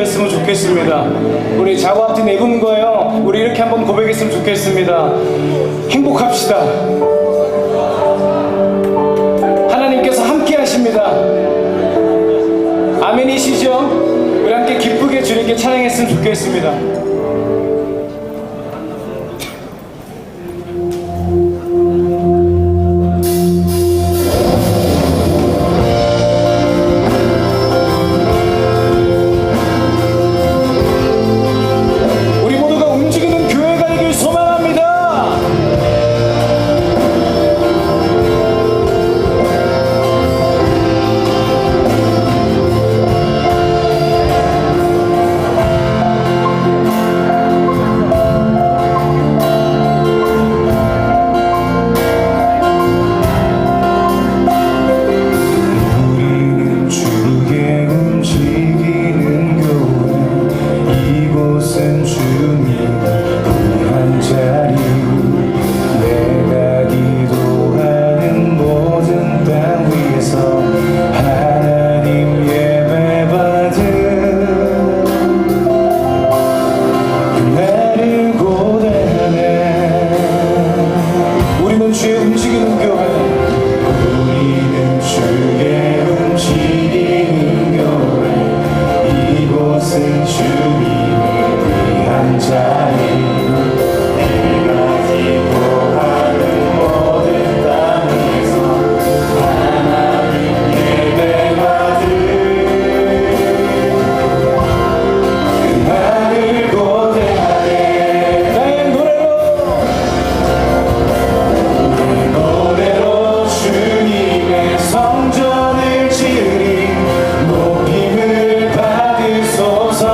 고백했으면 좋겠습니다. 우리 자고합티 네 분과요, 우리 이렇게 한번 고백했으면 좋겠습니다. 행복합시다. 하나님께서 함께 하십니다. 아멘이시죠? 우리 함께 기쁘게 주님께 찬양했으면 좋겠습니다. 성전을 지으리 높임을 받으소서.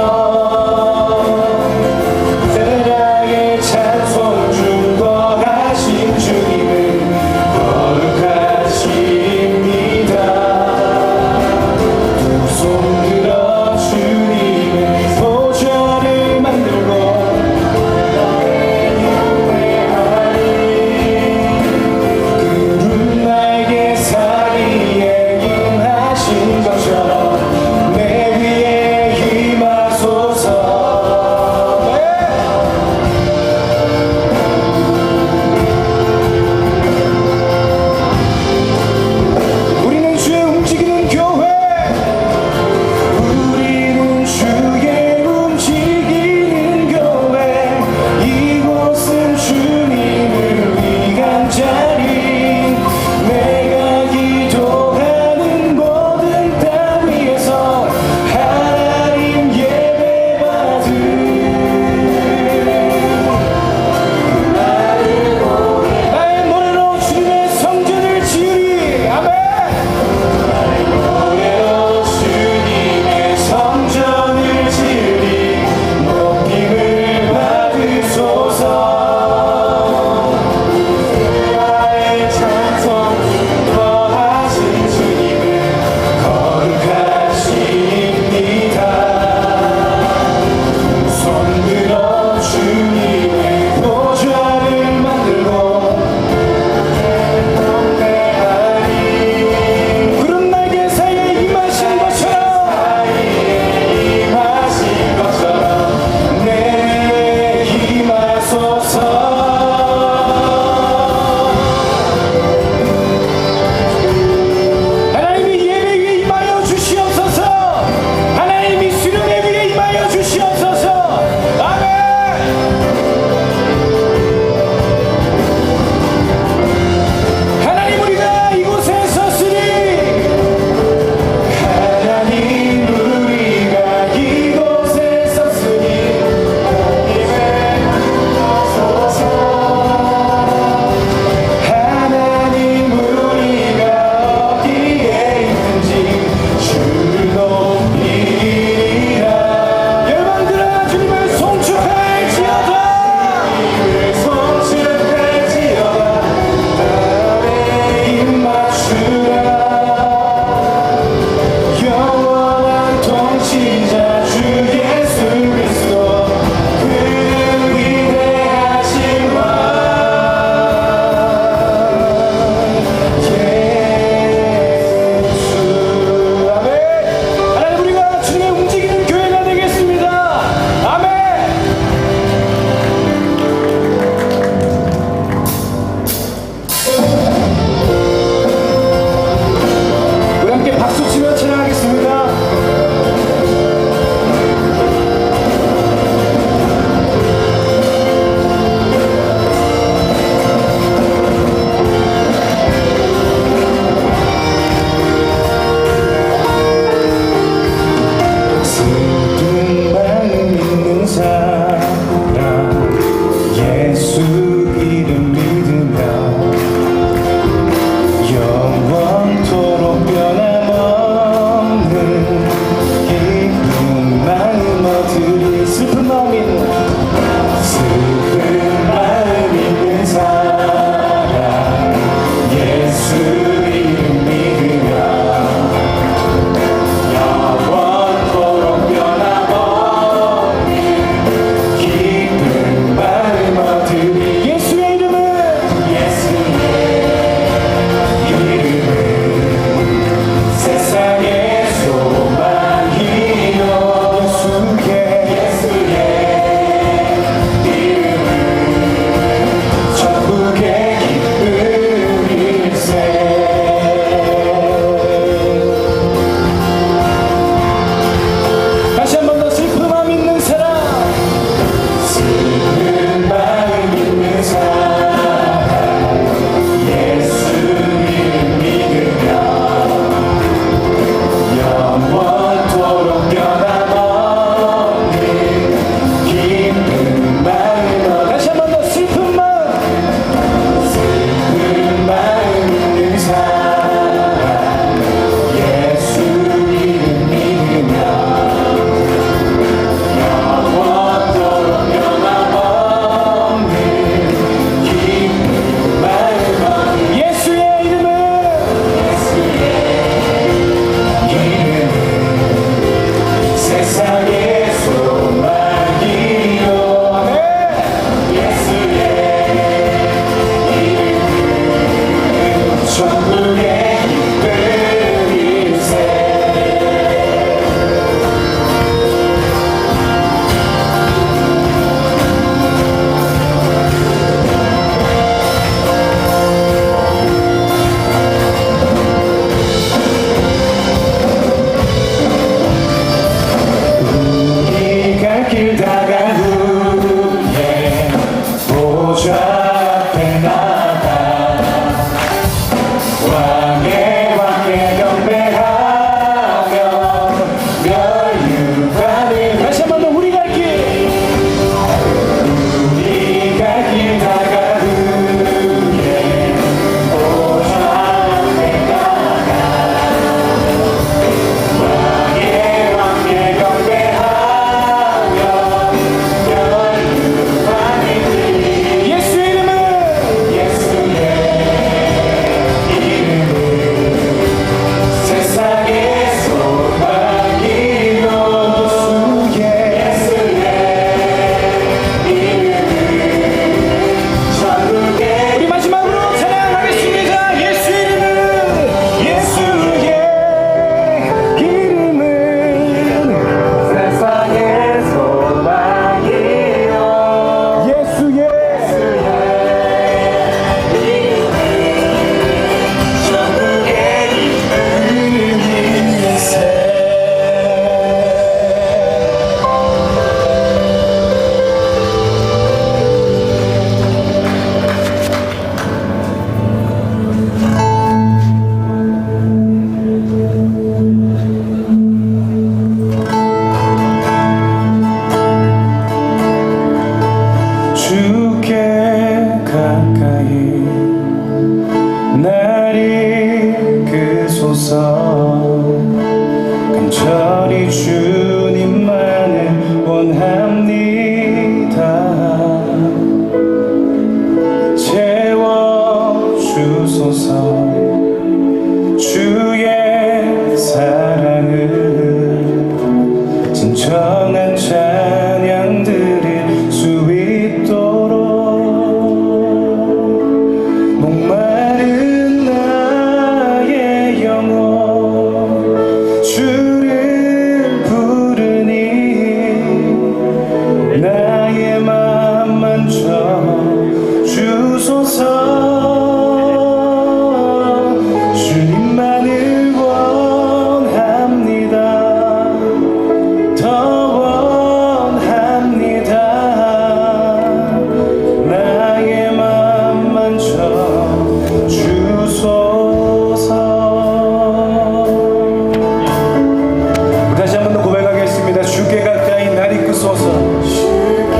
주옵소서. 주께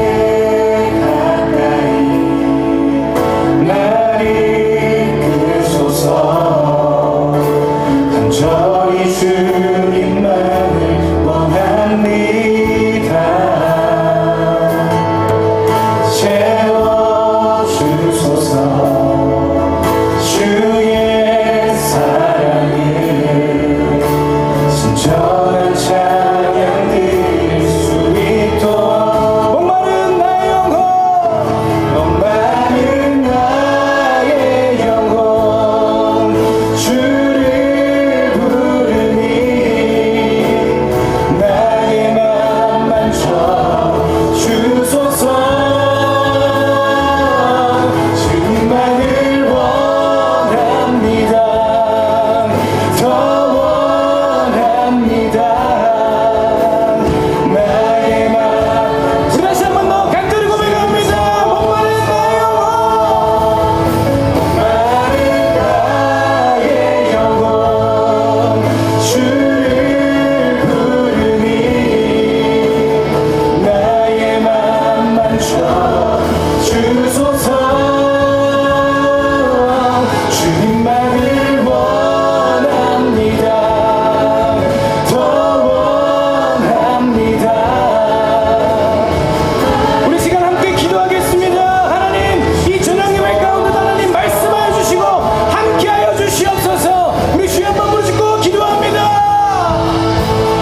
가까이 날 이끄소서. 간절히 주님만을 원합니다. 채워주소서. 주의 사랑을 순전한 찬양 드릴 수 있도록. 목마른 나의 영혼, 목마른 나의 영혼, 주를 부르니 나의 맘 만져 주소서. 주님만을 원합니다. 더 원합니다. 나의 맘. 우리 다시 한 번 더 간절히 고백합니다. 목마른 나의 영혼, 목마른 나의 영혼, 주를 부르니 나의 맘 만져 주소서. 주님만을 원합니다. 더 원합니다. 우리 시간 함께 기도하겠습니다. 하나님, 이 저녁 예배 가운데 하나님 말씀하여 주시고 함께하여 주시옵소서. 우리 주여 한번 부르짖고 기도합니다.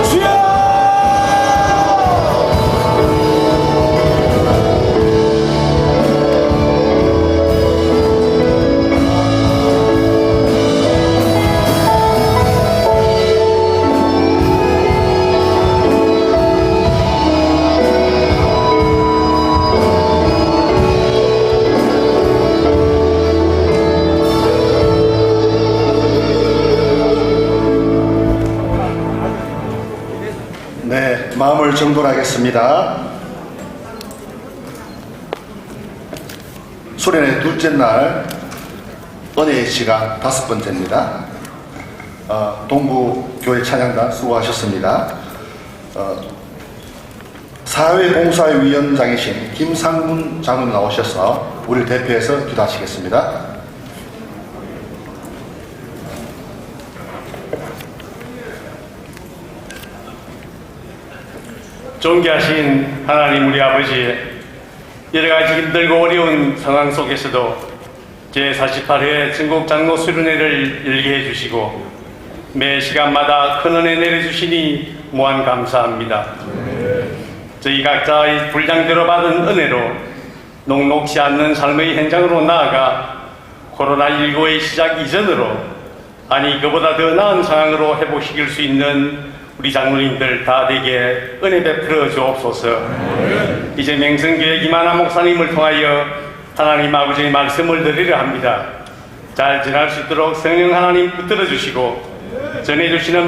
주여. 네, 마음을 정돈하겠습니다. 수련의 둘째 날 은혜의 시간 5번째입니다. 동부교회 찬양단 수고하셨습니다. 사회봉사위원장이신 김상문 장로님 나오셔서 우리를 대표해서 기도하시겠습니다. 존귀하신 하나님 우리 아버지, 여러가지 힘들고 어려운 상황 속에서도 제48회 전국장로 수련회를 열게 해주시고 매 시간마다 큰 은혜 내려주시니 무한 감사합니다. 저희 각자의 분량대로 받은 은혜로 녹록지 않는 삶의 현장으로 나아가 코로나19의 시작 이전으로, 아니 그보다 더 나은 상황으로 회복시킬 수 있는 우리 장로님들 다 되게 은혜 베풀어 주옵소서. 이제 맹성교회 김하나 목사님을 통하여 하나님 아버지의 말씀을 드리려 합니다. 잘 전할 수 있도록 성령 하나님 붙들어 주시고 전해주시는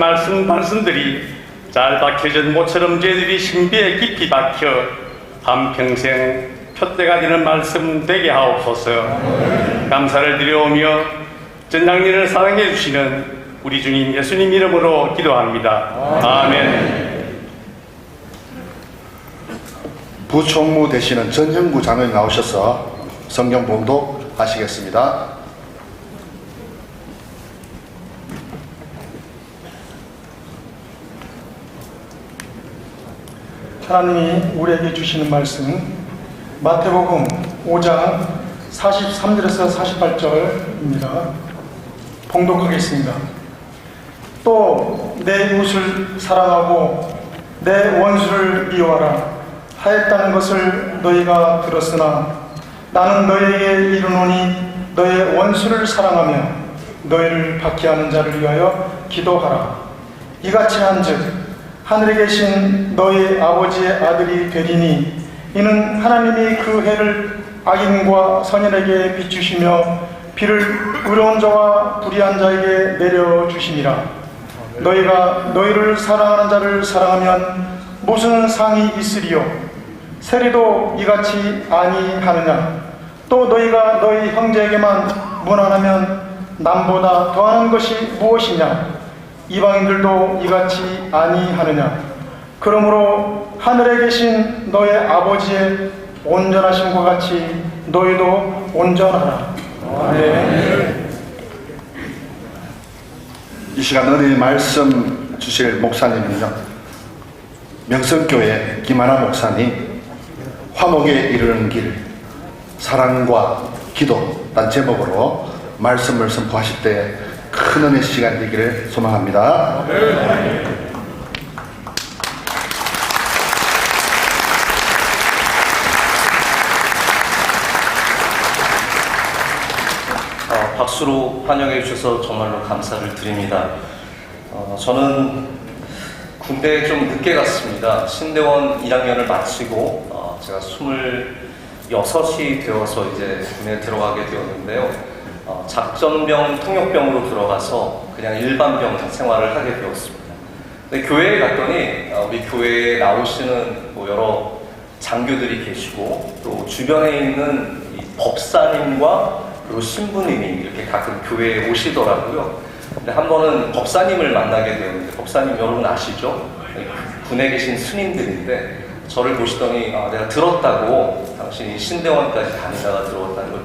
말씀들이 잘 박혀진 모처럼 저희들이 신비에 깊이 박혀 한평생 표대가 되는 말씀 되게 하옵소서. 감사를 드려오며 전장님을 사랑해 주시는 우리 주님 예수님 이름으로 기도합니다. 아멘. 부총무 되시는 전형구 장로님 나오셔서 성경 봉독 하시겠습니다. 하나님이 우리에게 주시는 말씀 마태복음 5장 43절에서 48절입니다. 봉독하겠습니다. 또 내 이웃을 사랑하고 내 원수를 미워하라 하였다는 것을 너희가 들었으나 나는 너희에게 이르노니 너의 원수를 사랑하며 너희를 박해하는 자를 위하여 기도하라. 이같이 한즉 하늘에 계신 너희 아버지의 아들이 되리니 이는 하나님이 그 해를 악인과 선인에게 비추시며 비를 의로운 자와 불의한 자에게 내려주심이라. 너희가 너희를 사랑하는 자를 사랑하면 무슨 상이 있으리요? 세리도 이같이 아니하느냐? 또 너희가 너희 형제에게만 무난하면 남보다 더하는 것이 무엇이냐? 이방인들도 이같이 아니하느냐? 그러므로 하늘에 계신 너의 아버지의 온전하심과 같이 너희도 온전하라. 아멘. 이 시간 은혜의 말씀 주실 목사님은요, 명성교회 김하나 목사님, 화목에 이르는 길, 사랑과 기도 란 제목으로 말씀을 선포하실 때 큰 은혜 시간 되기를 소망합니다. 박수로 환영해 주셔서 정말로 감사를 드립니다. 저는 군대에 좀 늦게 갔습니다. 신대원 1학년을 마치고 제가 26이 되어서 이제 군에 들어가게 되었는데요. 작전병, 통역병으로 들어가서 그냥 일반병 생활을 하게 되었습니다. 근데 교회에 갔더니 우리 교회에 나오시는 여러 장교들이 계시고 또 주변에 있는 이 법사님과 그리고 신부님이 이렇게 가끔 교회에 오시더라고요. 근데 한 번은 법사님을 만나게 되었는데, 법사님 여러분 아시죠? 군에 계신 스님들인데 저를 보시더니 내가 들었다고, 당신이 신대원까지 다니다가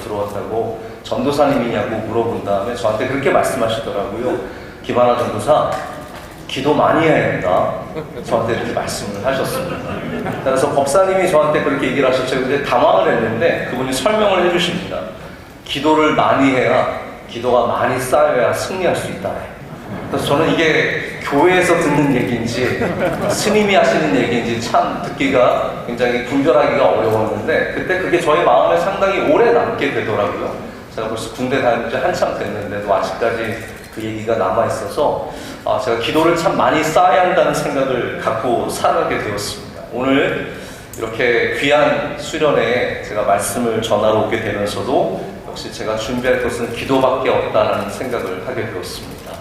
들어왔다고 전도사님이냐고 물어본 다음에 저한테 그렇게 말씀하시더라고요. 김하나 전도사, 기도 많이 해야 된다. 저한테 이렇게 말씀을 하셨습니다. 그래서 법사님이 저한테 그렇게 얘기를 하셨죠. 근데 당황을 했는데 그분이 설명을 해주십니다. 기도를 많이 해야, 기도가 많이 쌓여야 승리할 수 있다. 그래서 저는 이게 교회에서 듣는 얘기인지 스님이 하시는 얘기인지 참 듣기가 굉장히 분별하기가 어려웠는데, 그때 그게 저의 마음에 상당히 오래 남게 되더라고요. 제가 벌써 군대 다닌 지 한참 됐는데도 아직까지 그 얘기가 남아있어서 제가 기도를 참 많이 쌓아야 한다는 생각을 갖고 살아가게 되었습니다. 오늘 이렇게 귀한 수련회에 제가 말씀을 전하러 오게 되면서도 역시 제가 준비할 것은 기도밖에 없다는 생각을 하게 되었습니다.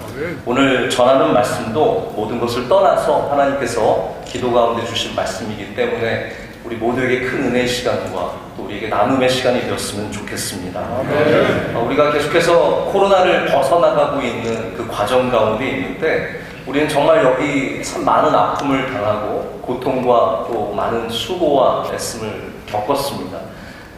오늘 전하는 말씀도 모든 것을 떠나서 하나님께서 기도 가운데 주신 말씀이기 때문에 우리 모두에게 큰 은혜의 시간과 또 우리에게 나눔의 시간이 되었으면 좋겠습니다. 우리가 계속해서 코로나를 벗어나가고 있는 그 과정 가운데 있는데, 우리는 정말 여기 참 많은 아픔을 당하고 고통과 또 많은 수고와 애씀을 겪었습니다.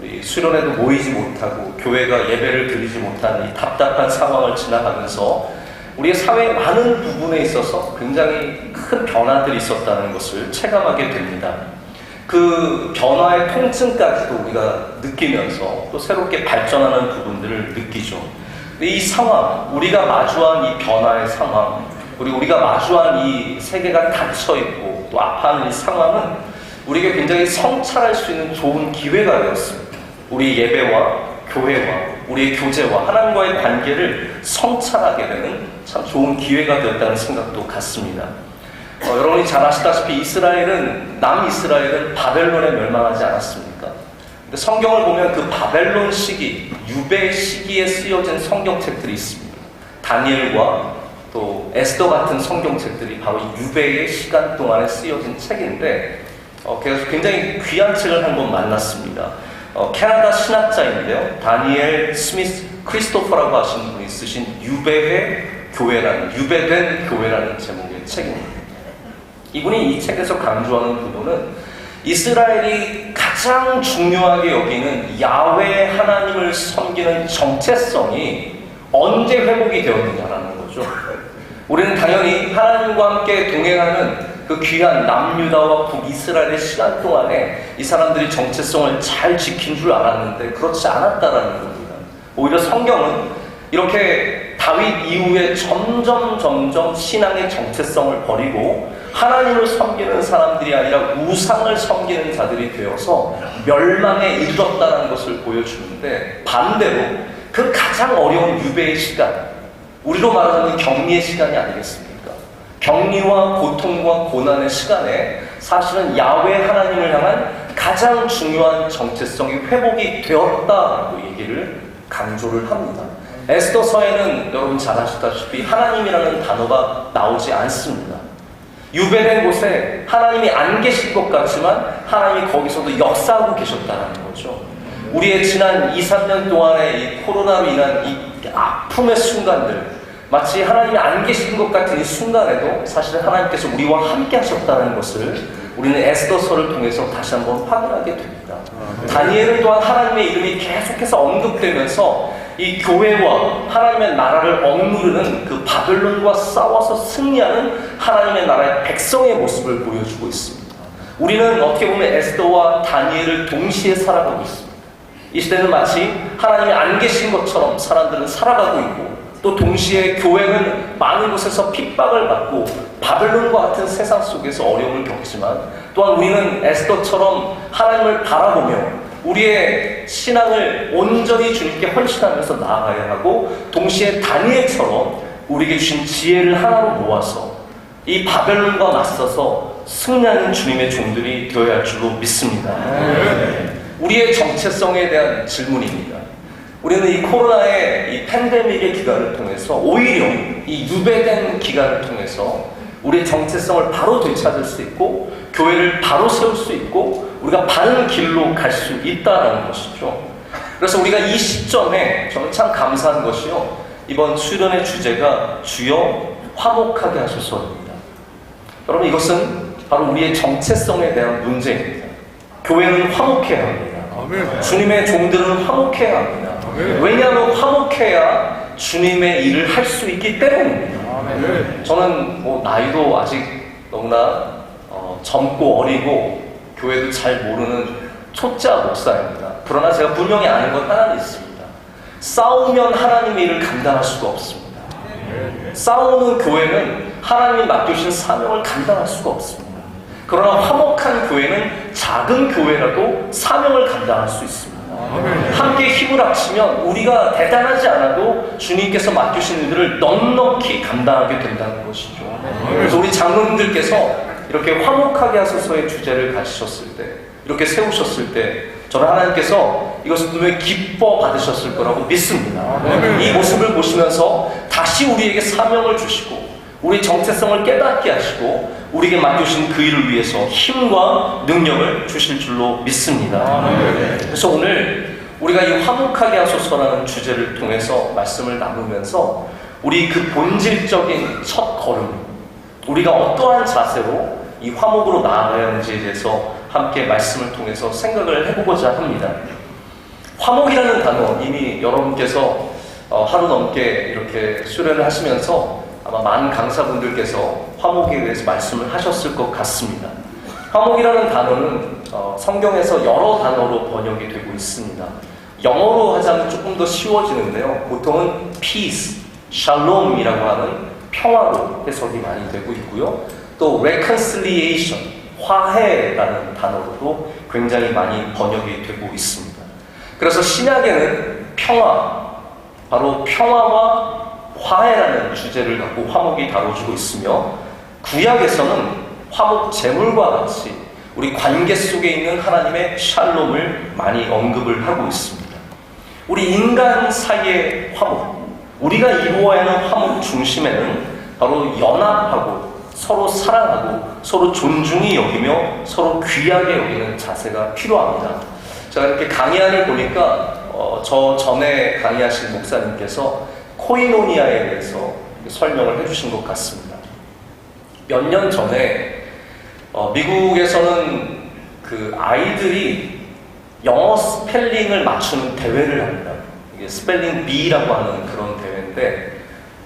우리 수련회도 모이지 못하고 교회가 예배를 드리지 못하는 이 답답한 상황을 지나가면서 우리의 사회의 많은 부분에 있어서 굉장히 큰 변화들이 있었다는 것을 체감하게 됩니다. 그 변화의 통증까지도 우리가 느끼면서 또 새롭게 발전하는 부분들을 느끼죠. 근데 이 상황, 우리가 마주한 이 변화의 상황, 그리고 우리가 마주한 이 세계가 닫혀있고 또 아파하는 이 상황은 우리에게 굉장히 성찰할 수 있는 좋은 기회가 되었습니다. 우리 예배와 교회와 우리의 교제와 하나님과의 관계를 성찰하게 되는 참 좋은 기회가 되었다는 생각도 갖습니다. 여러분이 잘 아시다시피 남이스라엘은 바벨론에 멸망하지 않았습니까? 근데 성경을 보면 그 바벨론 시기, 유배 시기에 쓰여진 성경책들이 있습니다. 다니엘과 또 에스더 같은 성경책들이 바로 이 유배의 시간 동안에 쓰여진 책인데, 그래서 굉장히 귀한 책을 한 번 만났습니다. 캐나다 신학자인데요, 다니엘 스미스 크리스토퍼라고 하시는 분이 쓰신 유배된 교회라는 제목의 책입니다. 이분이 이 책에서 강조하는 부분은 이스라엘이 가장 중요하게 여기는 야훼 하나님을 섬기는 정체성이 언제 회복이 되었느냐라는 거죠. 우리는 당연히 하나님과 함께 동행하는 그 귀한 남유다와 북이스라엘의 시간 동안에 이 사람들이 정체성을 잘 지킨 줄 알았는데 그렇지 않았다라는 겁니다. 오히려 성경은 이렇게 다윗 이후에 점점 신앙의 정체성을 버리고 하나님을 섬기는 사람들이 아니라 우상을 섬기는 자들이 되어서 멸망에 이르렀다는 것을 보여주는데, 반대로 그 가장 어려운 유배의 시간, 우리로 말하자면 격리의 시간이 아니겠습니까? 격리와 고통과 고난의 시간에 사실은 야훼 하나님을 향한 가장 중요한 정체성이 회복이 되었다고 얘기를 강조를 합니다. 에스더서에는 여러분 잘 아시다시피 하나님이라는 단어가 나오지 않습니다. 유배된 곳에 하나님이 안 계실 것 같지만 하나님이 거기서도 역사하고 계셨다는 거죠. 우리의 지난 2-3년 동안의 이 코로나로 인한 이 아픔의 순간들, 마치 하나님이 안 계신 것 같은 이 순간에도 사실은 하나님께서 우리와 함께 하셨다는 것을 우리는 에스더서를 통해서 다시 한번 확인하게 됩니다. 다니엘은 또한 하나님의 이름이 계속해서 언급되면서 이 교회와 하나님의 나라를 억누르는 그 바벨론과 싸워서 승리하는 하나님의 나라의 백성의 모습을 보여주고 있습니다. 우리는 어떻게 보면 에스더와 다니엘을 동시에 살아가고 있습니다. 이 시대는 마치 하나님이 안 계신 것처럼 사람들은 살아가고 있고, 또 동시에 교회는 많은 곳에서 핍박을 받고 바벨론과 같은 세상 속에서 어려움을 겪지만, 또한 우리는 에스더처럼 하나님을 바라보며 우리의 신앙을 온전히 주님께 헌신하면서 나아가야 하고, 동시에 다니엘처럼 우리에게 주신 지혜를 하나로 모아서 이 바벨론과 맞서서 승리하는 주님의 종들이 되어야 할 줄로 믿습니다. 우리의 정체성에 대한 질문입니다. 우리는 이 코로나의 이 팬데믹의 기간을 통해서 오히려 이 유배된 기간을 통해서 우리의 정체성을 바로 되찾을 수 있고, 교회를 바로 세울 수 있고, 우리가 바른 길로 갈 수 있다는 것이죠. 그래서 우리가 이 시점에 저는 참 감사한 것이요, 이번 수련의 주제가 주여 화목하게 하소서입니다. 여러분, 이것은 바로 우리의 정체성에 대한 문제입니다. 교회는 화목해야 합니다. 주님의 종들은 화목해야 합니다. 왜냐하면 화목해야 주님의 일을 할 수 있기 때문입니다. 저는 뭐 나이도 아직 너무나 젊고 어리고 교회도 잘 모르는 초짜 목사입니다. 그러나 제가 분명히 아는 건 하나는 있습니다. 싸우면 하나님의 일을 감당할 수가 없습니다. 싸우는 교회는 하나님이 맡겨주신 사명을 감당할 수가 없습니다. 그러나 화목한 교회는 작은 교회라도 사명을 감당할 수 있습니다. 함께 힘을 합치면 우리가 대단하지 않아도 주님께서 맡기신 일들을 넉넉히 감당하게 된다는 것이죠. 그래서 우리 장로님들께서 이렇게 화목하게 하소서의 주제를 가지셨을 때, 이렇게 세우셨을 때, 저는 하나님께서 이것을 분명히 기뻐 받으셨을 거라고 믿습니다. 이 모습을 보시면서 다시 우리에게 사명을 주시고 우리 정체성을 깨닫게 하시고 우리에게 맡겨주신 그 일을 위해서 힘과 능력을 주실 줄로 믿습니다. 그래서 오늘 우리가 이 화목하게 하소서라는 주제를 통해서 말씀을 나누면서 우리 그 본질적인 첫 걸음, 우리가 어떠한 자세로 이 화목으로 나아가야 하는지에 대해서 함께 말씀을 통해서 생각을 해보고자 합니다. 화목이라는 단어, 이미 여러분께서 하루 넘게 이렇게 수련을 하시면서 아마 많은 강사분들께서 화목에 대해서 말씀을 하셨을 것 같습니다. 화목이라는 단어는 성경에서 여러 단어로 번역이 되고 있습니다. 영어로 하자면 조금 더 쉬워지는데요. 보통은 peace, shalom이라고 하는 평화로 해석이 많이 되고 있고요. 또 reconciliation, 화해라는 단어로도 굉장히 많이 번역이 되고 있습니다. 그래서 신약에는 평화, 바로 평화와 화해라는 주제를 갖고 화목이 다뤄지고 있으며, 구약에서는 화목 제물과 같이 우리 관계 속에 있는 하나님의 샬롬을 많이 언급을 하고 있습니다. 우리 인간 사이의 화목, 우리가 이루어야 하는 화목 중심에는 바로 연합하고 서로 사랑하고 서로 존중히 여기며 서로 귀하게 여기는 자세가 필요합니다. 제가 이렇게 강의안을 보니까 저 전에 강의하신 목사님께서 코이노니아에 대해서 설명을 해주신 것 같습니다. 몇 년 전에 미국에서는 그 아이들이 영어 스펠링을 맞추는 대회를 합니다. 이게 스펠링 비라고 하는 그런 대회인데,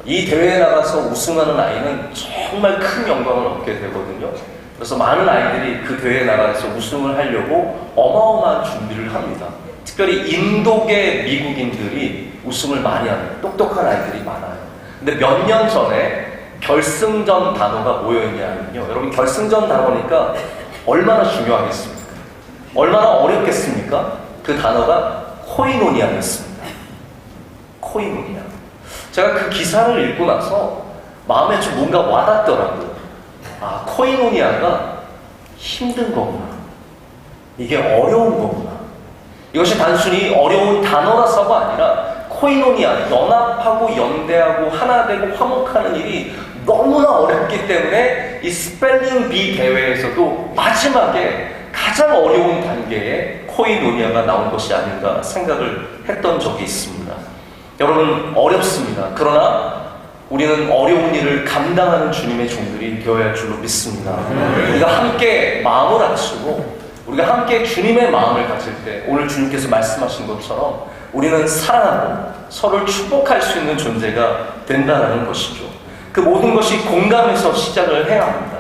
이 대회에 나가서 우승하는 아이는 정말 큰 영광을 얻게 되거든요. 그래서 많은 아이들이 그 대회에 나가서 우승을 하려고 어마어마한 준비를 합니다. 특별히 인도계 미국인들이 우승을 많이 하는 똑똑한 아이들이 많아요. 근데 몇 년 전에 결승전 단어가 뭐였냐면요, 여러분, 결승전 단어니까 얼마나 중요하겠습니까? 얼마나 어렵겠습니까? 그 단어가 코이노니아였습니다. 코이노니아. 제가 그 기사를 읽고 나서 마음에 좀 뭔가 와닿더라고요. 아, 코이노니아가 힘든 거구나. 이게 어려운 거구나. 이것이 단순히 어려운 단어라서가 아니라 코이노니아, 연합하고 연대하고 하나 되고 화목하는 일이 너무나 어렵기 때문에 이 스펠링 비 대회에서도 마지막에 가장 어려운 단계에 코이노니아가 나온 것이 아닌가 생각을 했던 적이 있습니다. 여러분, 어렵습니다. 그러나 우리는 어려운 일을 감당하는 주님의 종들이 되어야 할 줄로 믿습니다. 우리가 함께 마음을 합치고 우리가 함께 주님의 마음을 가질 때 오늘 주님께서 말씀하신 것처럼 우리는 사랑하고 서로를 축복할 수 있는 존재가 된다는 것이죠. 그 모든 것이 공감에서 시작을 해야 합니다.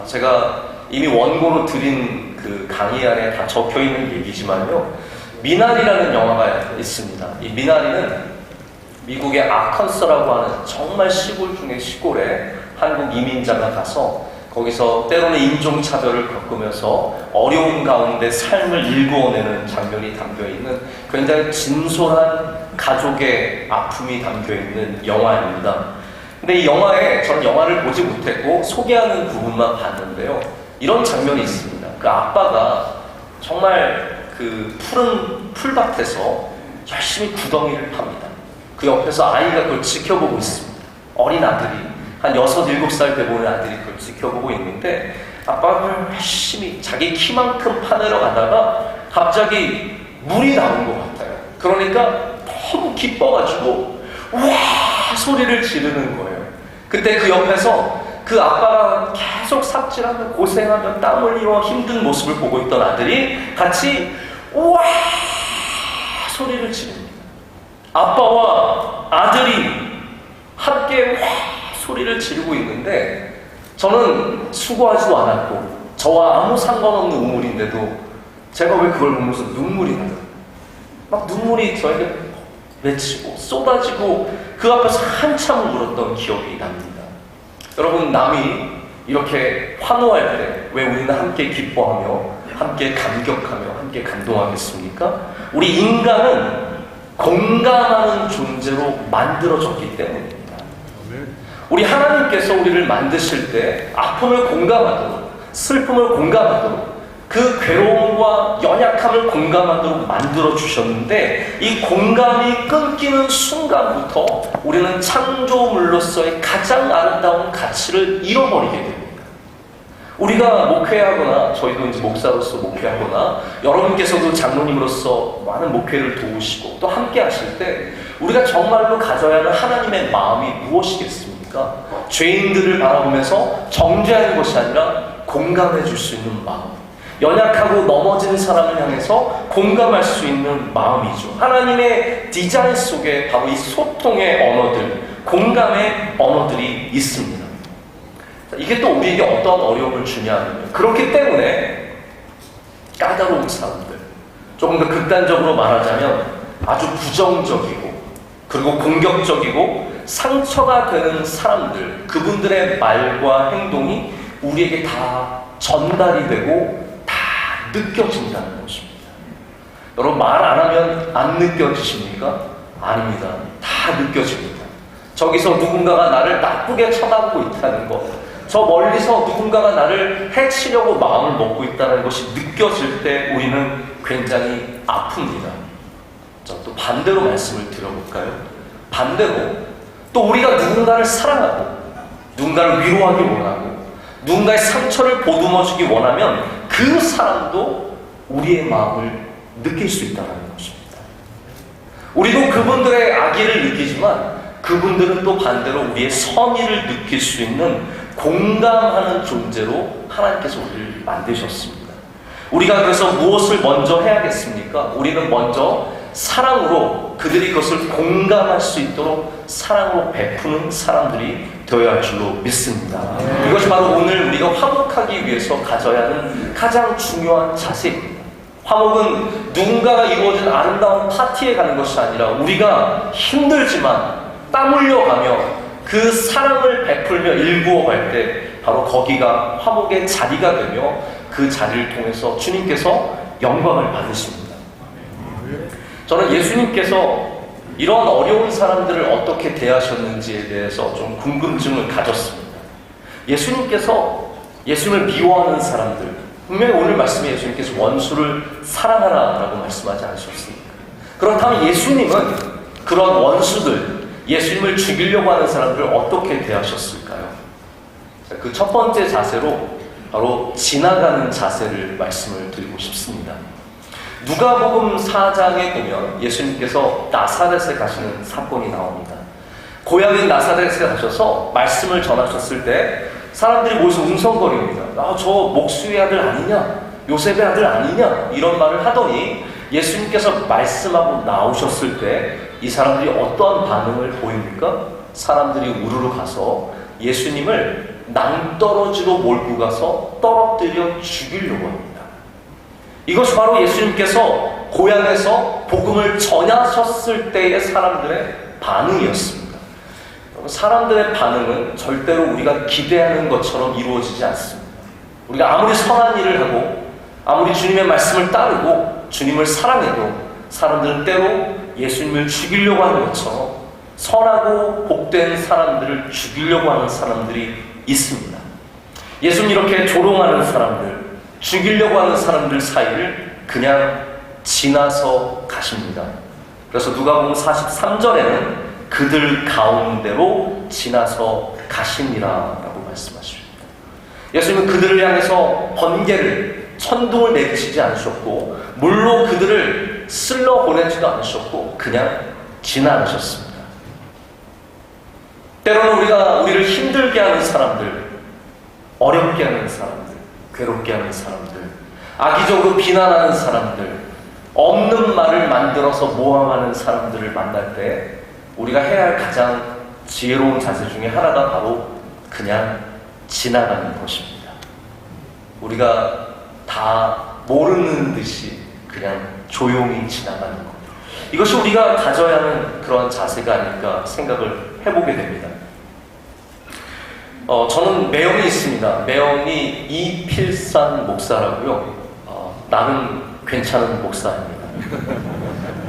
제가 이미 원고로 드린 그 강의 안에 다 적혀 있는 얘기지만요. 미나리라는 영화가 있습니다. 이 미나리는 미국의 아칸서라고 하는 정말 시골 중의 시골에 한국 이민자가 가서 거기서 때로는 인종차별을 겪으면서 어려운 가운데 삶을 일구어내는 장면이 담겨있는 굉장히 진솔한 가족의 아픔이 담겨있는 영화입니다. 근데 이 영화에 저는 영화를 보지 못했고 소개하는 부분만 봤는데요. 이런 장면이 있습니다. 그 아빠가 정말 그 푸른 풀밭에서 열심히 구덩이를 팝니다. 그 옆에서 아이가 그걸 지켜보고 있습니다. 어린 아들이 한 6, 7살 돼 보는 아들이 그걸 지켜보고 있는데 아빠는 열심히 자기 키만큼 파내러 가다가 갑자기 물이 나온 것 같아요. 그러니까 너무 기뻐가지고 와 소리를 지르는 거예요. 그때 그 옆에서 그 아빠가 계속 삽질하며 고생하며 땀 흘리며 힘든 모습을 보고 있던 아들이 같이 와 소리를 지릅니다. 아빠와 아들이 함께 와 소리를 지르고 있는데 저는 수고하지도 않았고 저와 아무 상관없는 우물인데도 제가 왜 그걸 보면서 눈물이 나요. 막 눈물이 저에게 맺히고 쏟아지고 그 앞에서 한참 울었던 기억이 납니다. 여러분 남이 이렇게 환호할 때 왜 우리는 함께 기뻐하며 함께 감격하며 함께 감동하겠습니까? 우리 인간은 공감하는 존재로 만들어졌기 때문입니다. 우리 하나님께서 우리를 만드실 때 아픔을 공감하도록 슬픔을 공감하도록 그 괴로움과 연약함을 공감하도록 만들어주셨는데 이 공감이 끊기는 순간부터 우리는 창조물로서의 가장 아름다운 가치를 잃어버리게 됩니다. 우리가 목회하거나 저희도 이제 목사로서 목회하거나 여러분께서도 장로님으로서 많은 목회를 도우시고 또 함께 하실 때 우리가 정말로 가져야 하는 하나님의 마음이 무엇이겠습니까? 죄인들을 바라보면서 정죄하는 것이 아니라 공감해 줄 수 있는 마음, 연약하고 넘어진 사람을 향해서 공감할 수 있는 마음이죠. 하나님의 디자인 속에 바로 이 소통의 언어들, 공감의 언어들이 있습니다. 이게 또 우리에게 어떤 어려움을 주냐면 그렇기 때문에 까다로운 사람들, 조금 더 극단적으로 말하자면 아주 부정적이고 그리고 공격적이고 상처가 되는 사람들, 그분들의 말과 행동이 우리에게 다 전달이 되고 다 느껴진다는 것입니다. 여러분 말 안 하면 안 느껴지십니까? 아닙니다. 다 느껴집니다. 저기서 누군가가 나를 나쁘게 쳐다보고 있다는 것, 저 멀리서 누군가가 나를 해치려고 마음을 먹고 있다는 것이 느껴질 때 우리는 굉장히 아픕니다. 자, 또 반대로 말씀을 드려볼까요? 반대로 또 우리가 누군가를 사랑하고 누군가를 위로하기 원하고 누군가의 상처를 보듬어주기 원하면 그 사람도 우리의 마음을 느낄 수 있다는 것입니다. 우리도 그분들의 악의를 느끼지만 그분들은 또 반대로 우리의 선의를 느낄 수 있는 공감하는 존재로 하나님께서 우리를 만드셨습니다. 우리가 그래서 무엇을 먼저 해야겠습니까? 우리는 먼저 사랑으로 그들이 그것을 공감할 수 있도록 사랑으로 베푸는 사람들이 되어야 할 줄로 믿습니다. 이것이 바로 오늘 우리가 화목하기 위해서 가져야 하는 가장 중요한 자세입니다. 화목은 누군가가 이루어진 아름다운 파티에 가는 것이 아니라 우리가 힘들지만 땀 흘려가며 그 사랑을 베풀며 일구어갈 때 바로 거기가 화목의 자리가 되며 그 자리를 통해서 주님께서 영광을 받으십니다. 저는 예수님께서 이런 어려운 사람들을 어떻게 대하셨는지에 대해서 좀 궁금증을 가졌습니다. 예수님께서 예수님을 미워하는 사람들, 분명히 오늘 말씀에 예수님께서 원수를 사랑하라라고 말씀하지 않으셨습니까? 그렇다면 예수님은 그런 원수들, 예수님을 죽이려고 하는 사람들을 어떻게 대하셨을까요? 그 첫 번째 자세로 바로 지나가는 자세를 말씀을 드리고 싶습니다. 누가복음 4장에 보면 예수님께서 나사렛에 가시는 사건이 나옵니다. 고향인 나사렛에 가셔서 말씀을 전하셨을 때 사람들이 모여서 웅성거립니다. 아, 저 목수의 아들 아니냐? 요셉의 아들 아니냐? 이런 말을 하더니 예수님께서 말씀하고 나오셨을 때 이 사람들이 어떠한 반응을 보입니까? 사람들이 우르르 가서 예수님을 낭떠러지로 몰고 가서 떨어뜨려 죽이려고 합니다. 이것이 바로 예수님께서 고향에서 복음을 전하셨을 때의 사람들의 반응이었습니다. 사람들의 반응은 절대로 우리가 기대하는 것처럼 이루어지지 않습니다. 우리가 아무리 선한 일을 하고 아무리 주님의 말씀을 따르고 주님을 사랑해도 사람들은 때로 예수님을 죽이려고 하는 것처럼 선하고 복된 사람들을 죽이려고 하는 사람들이 있습니다. 예수님 이렇게 조롱하는 사람들, 죽이려고 하는 사람들 사이를 그냥 지나서 가십니다. 그래서 누가복음 43절에는 그들 가운데로 지나서 가시니라라고 말씀하십니다. 예수님은 그들을 향해서 번개를, 천둥을 내리시지 않으셨고 물로 그들을 쓸러 보내지도 않으셨고 그냥 지나가셨습니다. 때로는 우리를 힘들게 하는 사람들, 어렵게 하는 사람들, 괴롭게 하는 사람들, 악의적으로 비난하는 사람들, 없는 말을 만들어서 모함하는 사람들을 만날 때 우리가 해야 할 가장 지혜로운 자세 중에 하나가 바로 그냥 지나가는 것입니다. 우리가 다 모르는 듯이 그냥 조용히 지나가는 것. 이것이 우리가 가져야 하는 그런 자세가 아닐까 생각을 해보게 됩니다. 저는 매형이 있습니다. 매형이 이필산 목사라고요. 나는 괜찮은 목사입니다.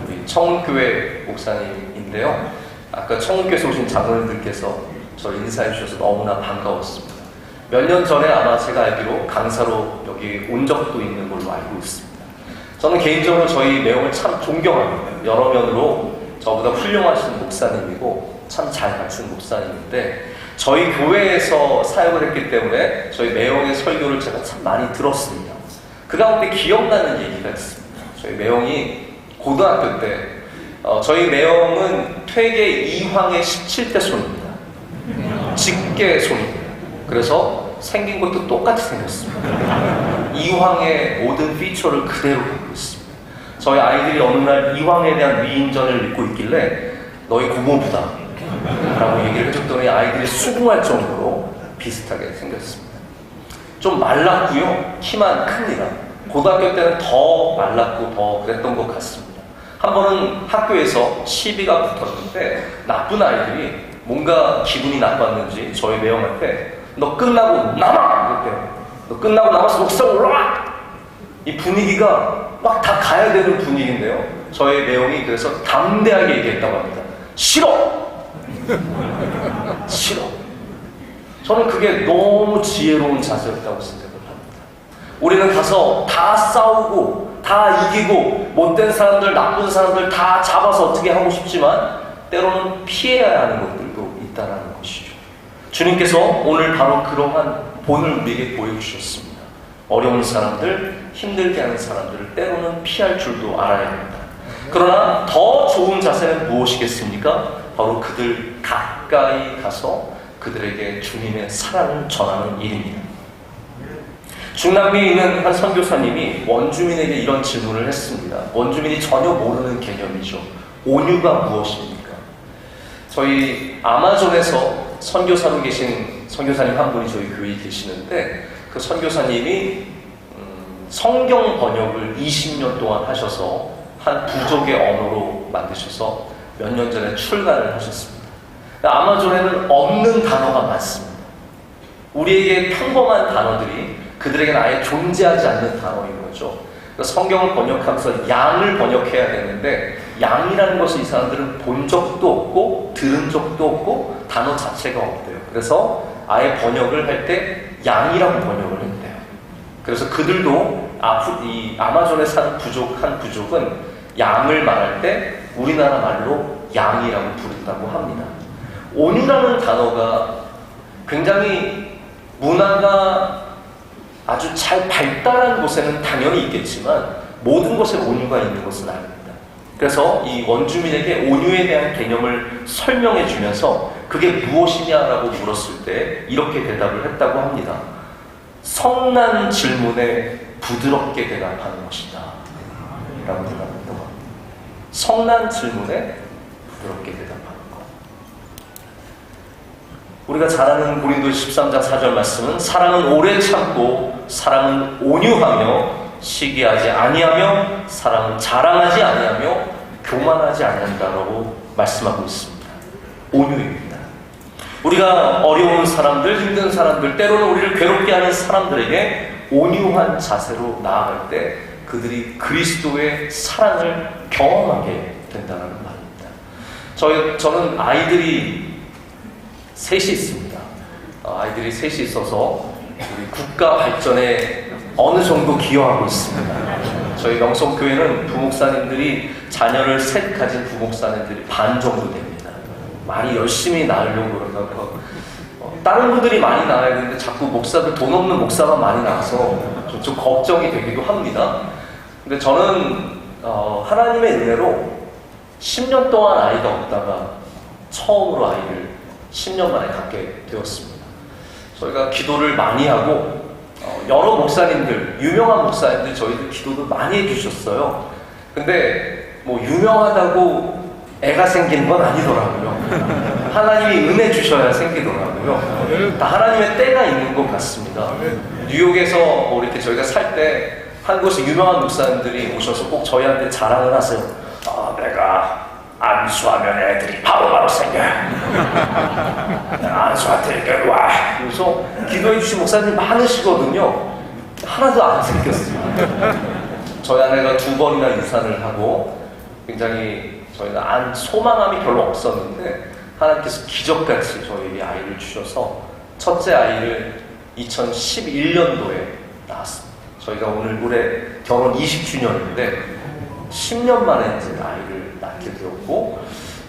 우리 청운교회 목사님인데요. 아까 청운교회에서 오신 장로님들께서 저를 인사해 주셔서 너무나 반가웠습니다. 몇 년 전에 아마 제가 알기로 강사로 여기 온 적도 있는 걸로 알고 있습니다. 저는 개인적으로 저희 매형을 참 존경합니다. 여러 면으로 저보다 훌륭하신 목사님이고 참 잘 가르치는 목사님인데 저희 교회에서 사역을 했기 때문에 저희 매형의 설교를 제가 참 많이 들었습니다. 그 가운데 기억나는 얘기가 있습니다. 저희 매형이 고등학교 때 저희 매형은 퇴계 이황의 17대 손입니다. 직계 손입니다. 그래서 생긴 것도 똑같이 생겼습니다. 이황의 모든 피처를 그대로 갖고 있습니다. 저희 아이들이 어느 날 이황에 대한 위인전을 읽고 있길래 너희 고모부다 라고 얘기를 해줬더니 아이들이 수긍할 정도로 비슷하게 생겼습니다. 좀 말랐고요. 키만 큽니다. 고등학교 때는 더 말랐고 더 그랬던 것 같습니다. 한 번은 학교에서 시비가 붙었는데 나쁜 아이들이 뭔가 기분이 나빴는지 저희 매형한테 너 끝나고 남아! 이랬대요. 너 끝나고 남아서 옥상 올라와! 이 분위기가 막 다 가야 되는 분위기인데요. 저희 매형이 그래서 담대하게 얘기했다고 합니다. 싫어! 싫어. 저는 그게 너무 지혜로운 자세였다고 생각을 합니다. 우리는 가서 다 싸우고 다 이기고 못된 사람들, 나쁜 사람들 다 잡아서 어떻게 하고 싶지만 때로는 피해야 하는 것들도 있다는 것이죠. 주님께서 오늘 바로 그러한 본을 우리에게 보여주셨습니다. 어려운 사람들, 힘들게 하는 사람들을 때로는 피할 줄도 알아야 합니다. 그러나 더 좋은 자세는 무엇이겠습니까? 바로 그들 가까이 가서 그들에게 주님의 사랑을 전하는 일입니다. 중남미에 있는 한 선교사님이 원주민에게 이런 질문을 했습니다. 원주민이 전혀 모르는 개념이죠. 온유가 무엇입니까? 저희 아마존에서 선교사로 계신 선교사님 한 분이 저희 교회에 계시는데 그 선교사님이 성경 번역을 20년 동안 하셔서 한 부족의 언어로 만드셔서 몇 년 전에 출간을 하셨습니다. 아마존에는 없는 단어가 많습니다. 우리에게 평범한 단어들이 그들에게는 아예 존재하지 않는 단어인 거죠. 성경을 번역하면서 양을 번역해야 되는데 양이라는 것을 이 사람들은 본 적도 없고 들은 적도 없고 단어 자체가 없대요. 그래서 아예 번역을 할 때 양이라고 번역을 했대요. 그래서 그들도 이 아마존에 사는 한 부족은 양을 말할 때 우리나라 말로 양이라고 부른다고 합니다. 온유라는 단어가 굉장히 문화가 아주 잘 발달한 곳에는 당연히 있겠지만 모든 곳에 온유가 있는 것은 아닙니다. 그래서 이 원주민에게 온유에 대한 개념을 설명해 주면서 그게 무엇이냐라고 물었을 때 이렇게 대답을 했다고 합니다. 성난 질문에 부드럽게 대답하는 것이다 라고 대답했다고 합니다. 성난 질문에 부드럽게 대답하는 것. 우리가 잘 아는 고린도서 13장 4절 말씀은 사랑은 오래 참고 사랑은 온유하며 시기하지 아니하며 사랑은 자랑하지 아니하며 교만하지 아니한다라고 말씀하고 있습니다. 온유입니다. 우리가 어려운 사람들, 힘든 사람들, 때로는 우리를 괴롭게 하는 사람들에게 온유한 자세로 나아갈 때 그들이 그리스도의 사랑을 경험하게 된다는 말입니다. 저는 아이들이 셋이 있습니다. 아이들이 셋이 있어서 우리 국가 발전에 어느 정도 기여하고 있습니다. 저희 명성교회는 부목사님들이 자녀를 셋 가진 부목사님들이 반 정도 됩니다. 많이 열심히 낳으려고 그러다가 다른 분들이 많이 낳아야 되는데 자꾸 목사들 돈 없는 목사가 많이 나와서 좀 걱정이 되기도 합니다. 근데 저는 하나님의 은혜로 10년 동안 아이가 없다가 처음으로 아이를 10년 만에 갖게 되었습니다. 저희가 기도를 많이 하고 여러 목사님들, 유명한 목사님들 저희들 기도도 많이 해주셨어요. 근데 뭐 유명하다고 애가 생기는 건 아니더라고요. 하나님이 은혜 주셔야 생기더라고요. 다 하나님의 때가 있는 것 같습니다. 뉴욕에서 뭐 이렇게 저희가 살 때 한 곳에 유명한 목사님들이 오셔서 꼭 저희한테 자랑을 하세요. 내가 안수하면 애들이 바로바로 생겨요. 안수한테 이렇게 와. 그래서 기도해 주신 목사님이 많으시거든요. 하나도 안 생겼어요. 저희 아내가 2번이나 유산을 하고 굉장히 저희가 소망함이 별로 없었는데 하나님께서 기적같이 저희에게 아이를 주셔서 첫째 아이를 2011년도에 낳았습니다. 저희가 오늘 올해 결혼 20주년인데 10년 만에 이제 아이를 낳게 되었고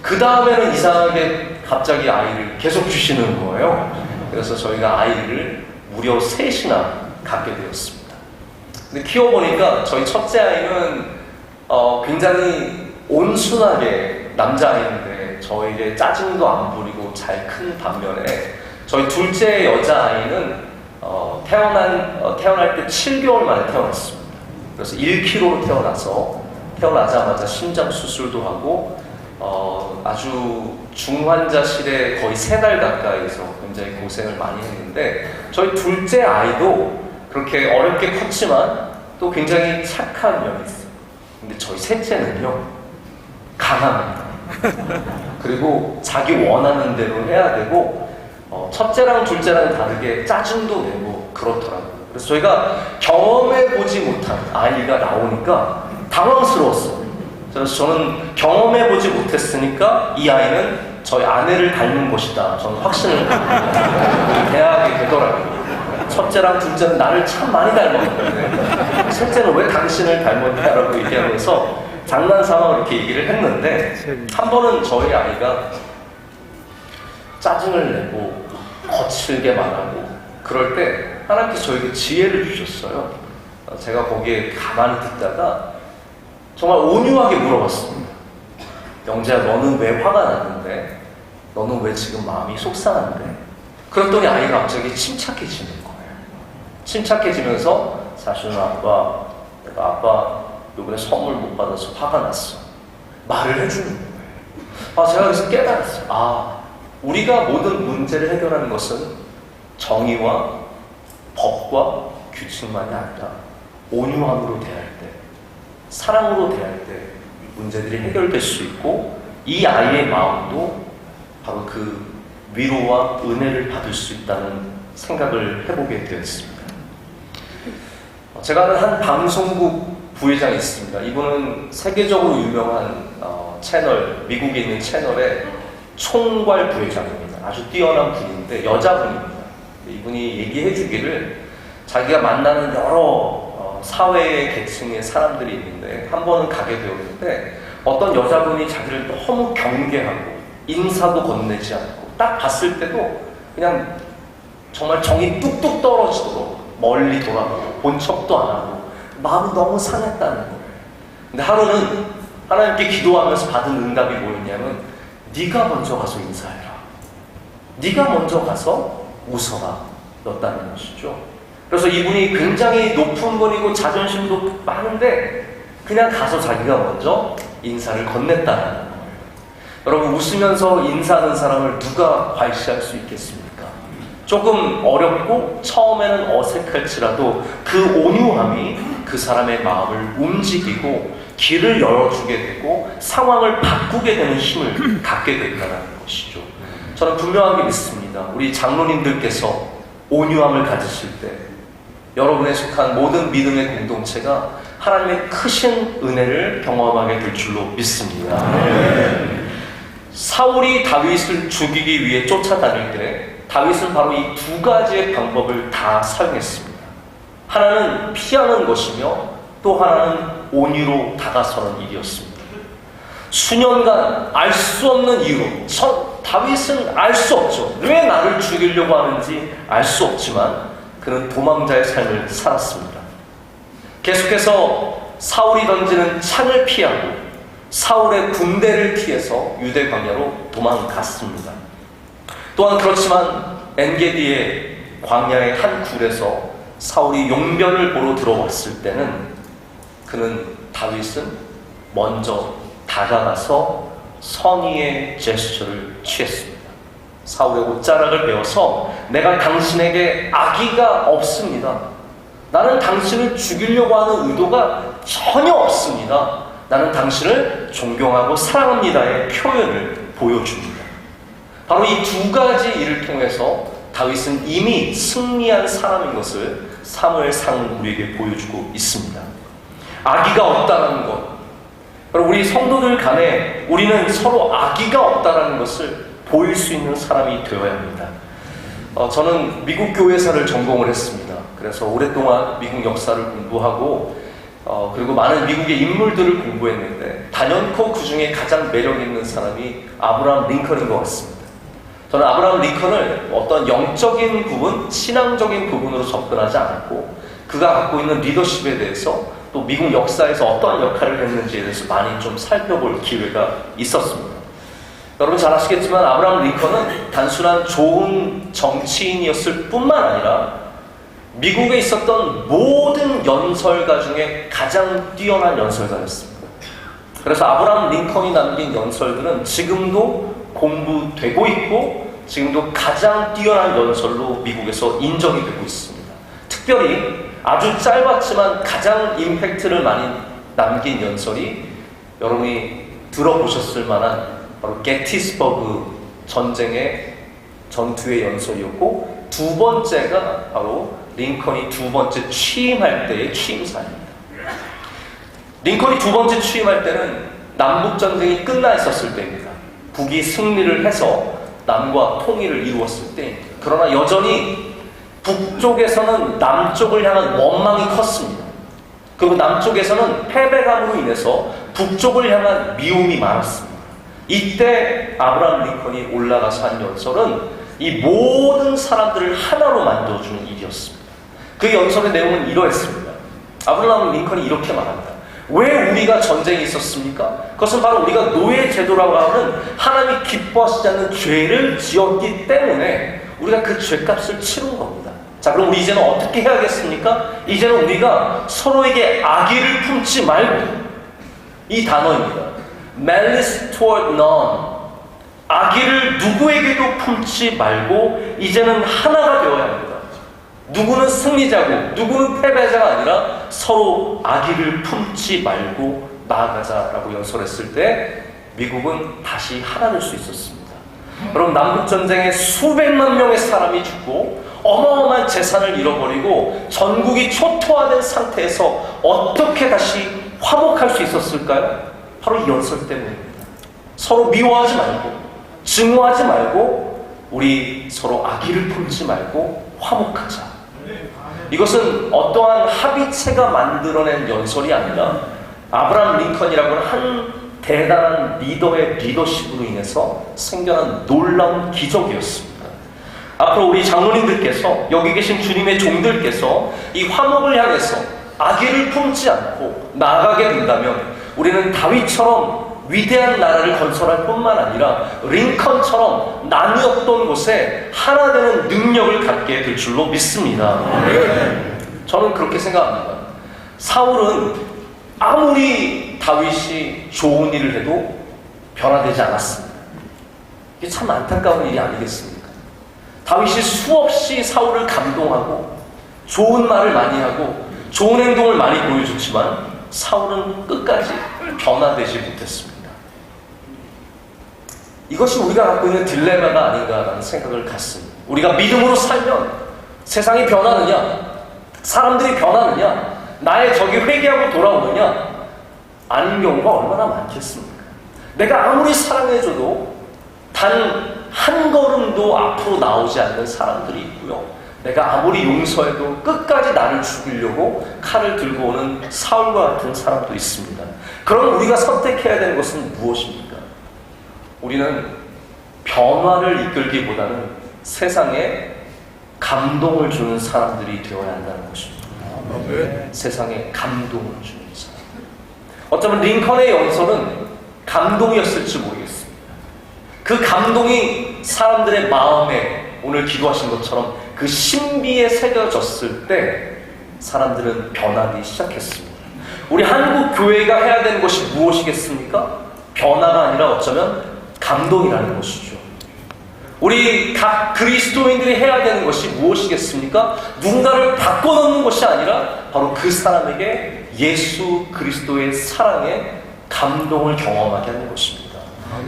그 다음에는 이상하게 갑자기 아이를 계속 주시는 거예요. 그래서 저희가 아이를 무려 3이나 갖게 되었습니다. 근데 키워보니까 저희 첫째 아이는 굉장히 온순하게 남자아이인데 저에게 짜증도 안 부리고 잘 큰 반면에 저희 둘째 여자아이는 태어날 때 7개월 만에 태어났습니다. 그래서 1kg로 태어나자마자 심장 수술도 하고 아주 중환자실에 거의 3달 가까이서 굉장히 고생을 많이 했는데 저희 둘째 아이도 그렇게 어렵게 컸지만 또 굉장히 착한 면이 있어요. 근데 저희 셋째는요 강합니다. 그리고 자기 원하는 대로 해야 되고 첫째랑 둘째랑 다르게 짜증도 내고 그렇더라고요. 그래서 저희가 경험해보지 못한 아이가 나오니까 당황스러웠어요. 그래서 저는 경험해보지 못했으니까 이 아이는 저희 아내를 닮은 것이다. 저는 확신을 해야 하게 되더라고요. 첫째랑 둘째는 나를 참 많이 닮았는데 셋째는 왜 당신을 닮았냐라고 얘기하면서 장난삼아 이렇게 얘기를 했는데 한 번은 저희 아이가 짜증을 내고 거칠게 말하고 그럴 때 하나님께서 저에게 지혜를 주셨어요. 제가 거기에 가만히 듣다가 정말 온유하게 물어봤습니다. 영재야, 너는 왜 화가 났는데? 너는 왜 지금 마음이 속상한데? 그랬더니 아이가 갑자기 침착해지는 거예요. 침착해지면서 사실은 내가 아빠 이번에 선물 못 받아서 화가 났어. 말을 해주는 거예요. 제가 그래서 깨달았어요. 우리가 모든 문제를 해결하는 것은 정의와 법과 규칙만이 아니라 온유함으로 대할 때, 사랑으로 대할 때 문제들이 해결될 수 있고 이 아이의 마음도 바로 그 위로와 은혜를 받을 수 있다는 생각을 해보게 되었습니다. 제가 아는 한 방송국 부회장이 있습니다. 이분은 세계적으로 유명한 채널, 미국에 있는 채널의 총괄 부회장입니다. 아주 뛰어난 분인데 여자분입니다. 이분이 얘기해 주기를 자기가 만나는 여러 사회의 계층의 사람들이 있는데 한 번은 가게 되었는데 어떤 여자분이 자기를 너무 경계하고 인사도 건네지 않고 딱 봤을 때도 그냥 정말 정이 뚝뚝 떨어지도록 멀리 돌아가고 본 척도 안 하고 마음이 너무 상했다는 거예요. 근데 하나님께 기도하면서 받은 응답이 뭐였냐면 네가 먼저 가서 인사해라. 네가 먼저 가서 웃어라. 였다는 것이죠. 그래서 이분이 굉장히 높은 분이고 자존심도 많은데 그냥 가서 자기가 먼저 인사를 건넸다는 거예요. 여러분, 웃으면서 인사하는 사람을 누가 과시할 수 있겠습니까? 조금 어렵고 처음에는 어색할지라도 그 온유함이 그 사람의 마음을 움직이고 길을 열어주게 되고 상황을 바꾸게 되는 힘을 갖게 된다는 것이죠. 저는 분명하게 믿습니다. 우리 장로님들께서 온유함을 가지실 때 여러분에 속한 모든 믿음의 공동체가 하나님의 크신 은혜를 경험하게 될 줄로 믿습니다. 사울이 다윗을 죽이기 위해 쫓아다닐 때 다윗은 바로 이 두 가지의 방법을 다 사용했습니다. 하나는 피하는 것이며 또 하나는 온유로 다가서는 일이었습니다. 수년간 알 수 없는 이유로 다윗은 알 수 없죠. 왜 나를 죽이려고 하는지 알 수 없지만 그는 도망자의 삶을 살았습니다. 계속해서 사울이 던지는 창을 피하고 사울의 군대를 피해서 유대 광야로 도망갔습니다. 또한 그렇지만 엔게디의 광야의 한 굴에서 사울이 용변을 보러 들어왔을 때는 그는 다윗은 먼저 다가가서 선의의 제스처를 취했습니다. 사울의 옷자락을 베어서 내가 당신에게 악의가 없습니다. 나는 당신을 죽이려고 하는 의도가 전혀 없습니다. 나는 당신을 존경하고 사랑합니다의 표현을 보여줍니다. 바로 이 두 가지 일을 통해서 다윗은 이미 승리한 사람인 것을 사무엘상은 우리에게 보여주고 있습니다. 악의가 없다는 것. 우리 성도들 간에 우리는 서로 악의가 없다는 것을 보일 수 있는 사람이 되어야 합니다. 저는 미국 교회사를 전공을 했습니다. 그래서 오랫동안 미국 역사를 공부하고 그리고 많은 미국의 인물들을 공부했는데 단연코 그 중에 가장 매력 있는 사람이 아브라함 링컨인 것 같습니다. 저는 아브라함 링컨을 어떤 영적인 부분, 신앙적인 부분으로 접근하지 않았고 그가 갖고 있는 리더십에 대해서 또 미국 역사에서 어떠한 역할을 했는지에 대해서 많이 좀 살펴볼 기회가 있었습니다. 여러분 잘 아시겠지만 아브라함 링컨은 단순한 좋은 정치인이었을 뿐만 아니라 미국에 있었던 모든 연설가 중에 가장 뛰어난 연설가였습니다. 그래서 아브라함 링컨이 남긴 연설들은 지금도 공부되고 있고 지금도 가장 뛰어난 연설로 미국에서 인정이 되고 있습니다. 특별히 아주 짧았지만 가장 임팩트를 많이 남긴 연설이 여러분이 들어보셨을 만한 바로 게티스버그 전쟁의 전투의 연설이었고 두 번째가 바로 링컨이 두 번째 취임할 때의 취임사입니다. 링컨이 두 번째 취임할 때는 남북전쟁이 끝나 있었을 때입니다. 북이 승리를 해서 남과 통일을 이루었을 때입니다. 그러나 여전히 북쪽에서는 남쪽을 향한 원망이 컸습니다. 그리고 남쪽에서는 패배감으로 인해서 북쪽을 향한 미움이 많았습니다. 이때 아브라함 링컨이 올라가서 한 연설은 이 모든 사람들을 하나로 만들어주는 일이었습니다. 그 연설의 내용은 이러했습니다. 아브라함 링컨이 이렇게 말합니다. 왜 우리가 전쟁이 있었습니까? 그것은 바로 우리가 노예제도라고 하는 하나님이 기뻐하시지 않는 죄를 지었기 때문에 우리가 그 죄값을 치른 겁니다. 자, 그럼 우리 이제는 어떻게 해야겠습니까? 이제는 우리가 서로에게 악의를 품지 말고, 이 단어입니다. malice toward none. 악의를 누구에게도 품지 말고 이제는 하나가 되어야 합니다. 누구는 승리자고 누구는 패배자가 아니라 서로 악의를 품지 말고 나아가자라고 연설했을 때 미국은 다시 하나 될 수 있었습니다. 여러분, 남북전쟁에 수백만 명의 사람이 죽고 어마어마한 재산을 잃어버리고 전국이 초토화된 상태에서 어떻게 다시 화목할 수 있었을까요? 바로 이 연설 때문입니다. 서로 미워하지 말고 증오하지 말고 우리 서로 악의를 품지 말고 화목하자. 이것은 어떠한 합의체가 만들어낸 연설이 아니라 아브라함 링컨이라고 하는 한 대단한 리더의 리더십으로 인해서 생겨난 놀라운 기적이었습니다. 앞으로 우리 장로님들께서, 여기 계신 주님의 종들께서 이 화목을 향해서 악의를 품지 않고 나아가게 된다면 우리는 다윗처럼 위대한 나라를 건설할 뿐만 아니라 링컨처럼 나뉘었던 곳에 하나 되는 능력을 갖게 될 줄로 믿습니다. 저는 그렇게 생각합니다. 사울은 아무리 다윗이 좋은 일을 해도 변화되지 않았습니다. 이게 참 안타까운 일이 아니겠습니까? 다윗이 수없이 사울을 감동하고 좋은 말을 많이 하고 좋은 행동을 많이 보여줬지만 사울은 끝까지 변화되지 못했습니다. 이것이 우리가 갖고 있는 딜레마가 아닌가라는 생각을 갖습니다. 우리가 믿음으로 살면 세상이 변하느냐, 사람들이 변하느냐, 나의 적이 회개하고 돌아오느냐, 아닌 경우가 얼마나 많겠습니까? 내가 아무리 사랑해줘도 단 한 걸음도 앞으로 나오지 않는 사람들이 있고요. 내가 아무리 용서해도 끝까지 나를 죽이려고 칼을 들고 오는 사울과 같은 사람도 있습니다. 그럼 우리가 선택해야 되는 것은 무엇입니까? 우리는 변화를 이끌기보다는 세상에 감동을 주는 사람들이 되어야 한다는 것입니다. 세상에 감동을 주는 사람. 어쩌면 링컨의 연설은 감동이었을지 모르겠습니다. 그 감동이 사람들의 마음에 오늘 기도하신 것처럼 그 신비에 새겨졌을 때 사람들은 변하기 시작했습니다. 우리 한국 교회가 해야 되는 것이 무엇이겠습니까? 변화가 아니라 어쩌면 감동이라는 것이죠. 우리 각 그리스도인들이 해야 되는 것이 무엇이겠습니까? 누군가를 바꿔놓는 것이 아니라 바로 그 사람에게 예수 그리스도의 사랑에 감동을 경험하게 하는 것입니다.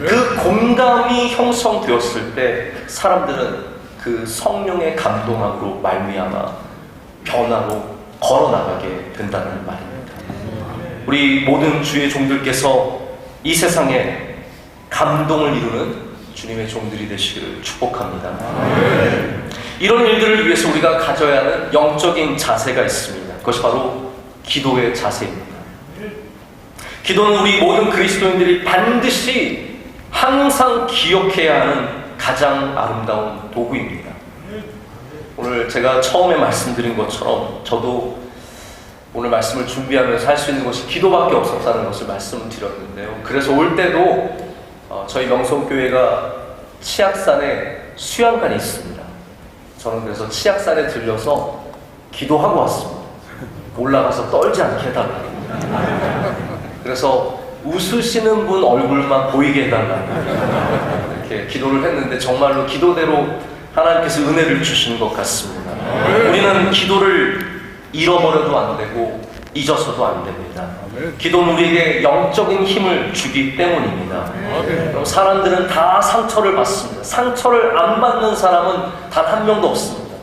그 공감이 형성되었을 때 사람들은 그 성령의 감동함으로 말미암아 변화로 걸어나가게 된다는 말입니다. 우리 모든 주의 종들께서 이 세상에 감동을 이루는 주님의 종들이 되시기를 축복합니다. 이런 일들을 위해서 우리가 가져야 하는 영적인 자세가 있습니다. 그것이 바로 기도의 자세입니다. 기도는 우리 모든 그리스도인들이 반드시 항상 기억해야 하는 가장 아름다운 도구입니다. 오늘 제가 처음에 말씀드린 것처럼 저도 오늘 말씀을 준비하면서 할 수 있는 것이 기도밖에 없었다는 것을 말씀을 드렸는데요. 그래서 올 때도 저희 명성교회가 치악산에 수양관이 있습니다. 저는 그래서 치악산에 들려서 기도하고 왔습니다. 올라가서 떨지 않게 해달라고. 그래서 웃으시는 분 얼굴만 보이게 해달라고 이렇게 기도를 했는데 정말로 기도대로 하나님께서 은혜를 주시는 것 같습니다. 우리는 기도를 잃어버려도 안 되고 잊어서도 안 됩니다. 기도는 우리에게 영적인 힘을 주기 때문입니다. 그럼 사람들은 다 상처를 받습니다. 상처를 안 받는 사람은 단 한 명도 없습니다.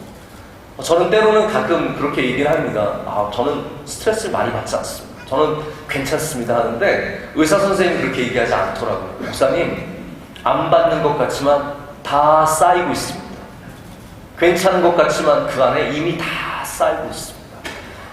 저는 때로는 가끔 그렇게 얘기를 합니다. 저는 스트레스를 많이 받지 않습니다. 저는 괜찮습니다 하는데 의사 선생님이 그렇게 얘기하지 않더라고요. 목사님, 안 받는 것 같지만 다 쌓이고 있습니다. 괜찮은 것 같지만 그 안에 이미 다 쌓이고 있습니다.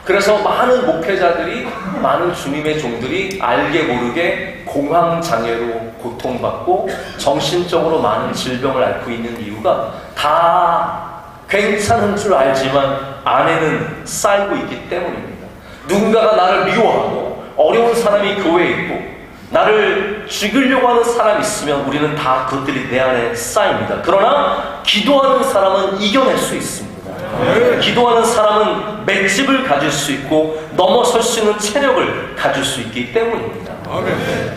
그래서 많은 목회자들이, 많은 주님의 종들이 알게 모르게 공황장애로 고통받고 정신적으로 많은 질병을 앓고 있는 이유가 다 괜찮은 줄 알지만 안에는 쌓이고 있기 때문입니다. 누군가가 나를 미워하고 어려운 사람이 교회에 있고 나를 죽이려고 하는 사람이 있으면 우리는 다 그것들이 내 안에 쌓입니다. 그러나 기도하는 사람은 이겨낼 수 있습니다. 기도하는 사람은 맷집을 가질 수 있고 넘어설 수 있는 체력을 가질 수 있기 때문입니다.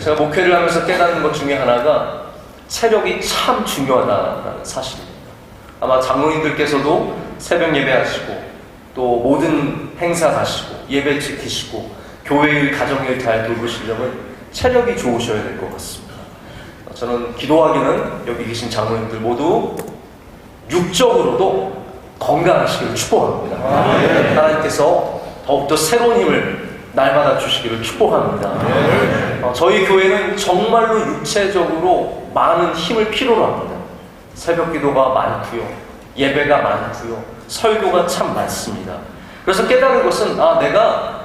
제가 목회를 하면서 깨닫는 것 중에 하나가 체력이 참 중요하다는 사실입니다. 아마 장로님들께서도 새벽 예배하시고 또 모든 행사 가시고 예배 지키시고 교회일 가정일 잘 돌보시려면 체력이 좋으셔야 될 것 같습니다. 저는 기도하기는 여기 계신 장로님들 모두 육적으로도 건강하시기를 축복합니다. 하나님께서 더욱더 새로운 힘을 날마다 주시기를 축복합니다. 저희 교회는 정말로 육체적으로 많은 힘을 필요로 합니다. 새벽 기도가 많고요, 예배가 많고요, 설교가 참 많습니다. 그래서 깨달은 것은 내가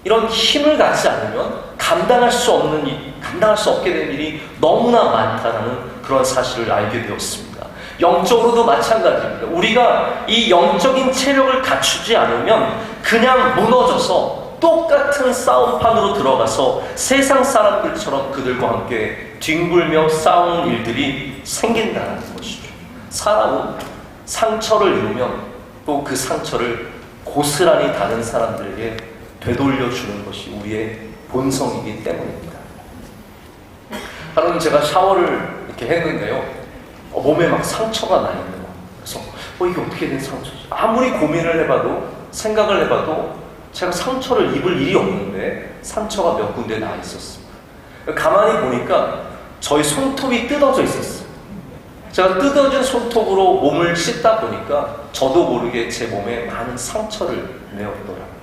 이런 힘을 갖지 않으면 감당할 수 없게 된 일이 너무나 많다는 그런 사실을 알게 되었습니다. 영적으로도 마찬가지입니다. 우리가 이 영적인 체력을 갖추지 않으면 그냥 무너져서 똑같은 싸움판으로 들어가서 세상 사람들처럼 그들과 함께 뒹굴며 싸우는 일들이 생긴다는 것이죠. 사람은 상처를 입으면 또 그 상처를 고스란히 다른 사람들에게 되돌려주는 것이 우리의 본성이기 때문입니다. 하루는 제가 샤워를 이렇게 했는데요. 몸에 막 상처가 나 있는 거예요. 그래서 이게 어떻게 된 상처지? 아무리 고민을 해봐도 생각을 해봐도 제가 상처를 입을 일이 없는데 상처가 몇 군데 나 있었습니다. 가만히 보니까 저희 손톱이 뜯어져 있었어요. 제가 뜯어진 손톱으로 몸을 씻다 보니까 저도 모르게 제 몸에 많은 상처를 내었더라고요.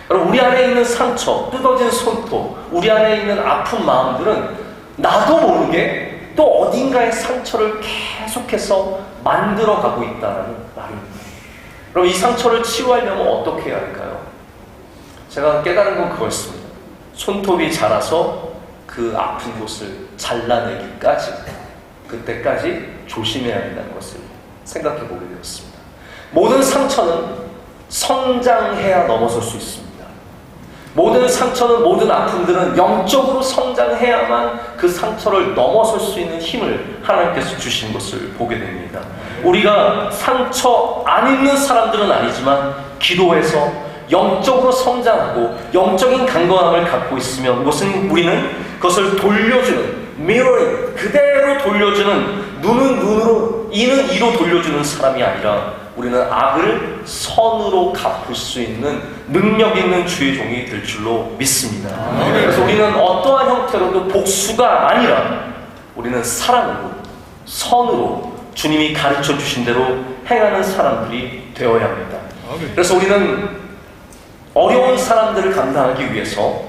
여러분, 우리 안에 있는 상처, 뜯어진 손톱, 우리 안에 있는 아픈 마음들은 나도 모르게 또 어딘가의 상처를 계속해서 만들어가고 있다는 말입니다. 그럼 이 상처를 치유하려면 어떻게 해야 할까요? 제가 깨달은 건 그거였습니다. 손톱이 자라서 그 아픈 곳을 잘라내기까지, 그때까지 조심해야 한다는 것을 생각해 보게 되었습니다. 모든 상처는 성장해야 넘어설 수 있습니다. 모든 상처는, 모든 아픔들은 영적으로 성장해야만 그 상처를 넘어설 수 있는 힘을 하나님께서 주신 것을 보게 됩니다. 우리가 상처 안 있는 사람들은 아니지만 기도해서 영적으로 성장하고 영적인 강건함을 갖고 있으면 우리는 그것을 돌려주는, mirroring, 그대로 돌려주는, 눈은 눈으로, 이는 이로 돌려주는 사람이 아니라 우리는 악을 선으로 갚을 수 있는 능력 있는 주의 종이 될 줄로 믿습니다. 그래서 우리는 어떠한 형태로도 복수가 아니라 우리는 사랑으로, 선으로 주님이 가르쳐 주신 대로 행하는 사람들이 되어야 합니다. 그래서 우리는 어려운 사람들을 감당하기 위해서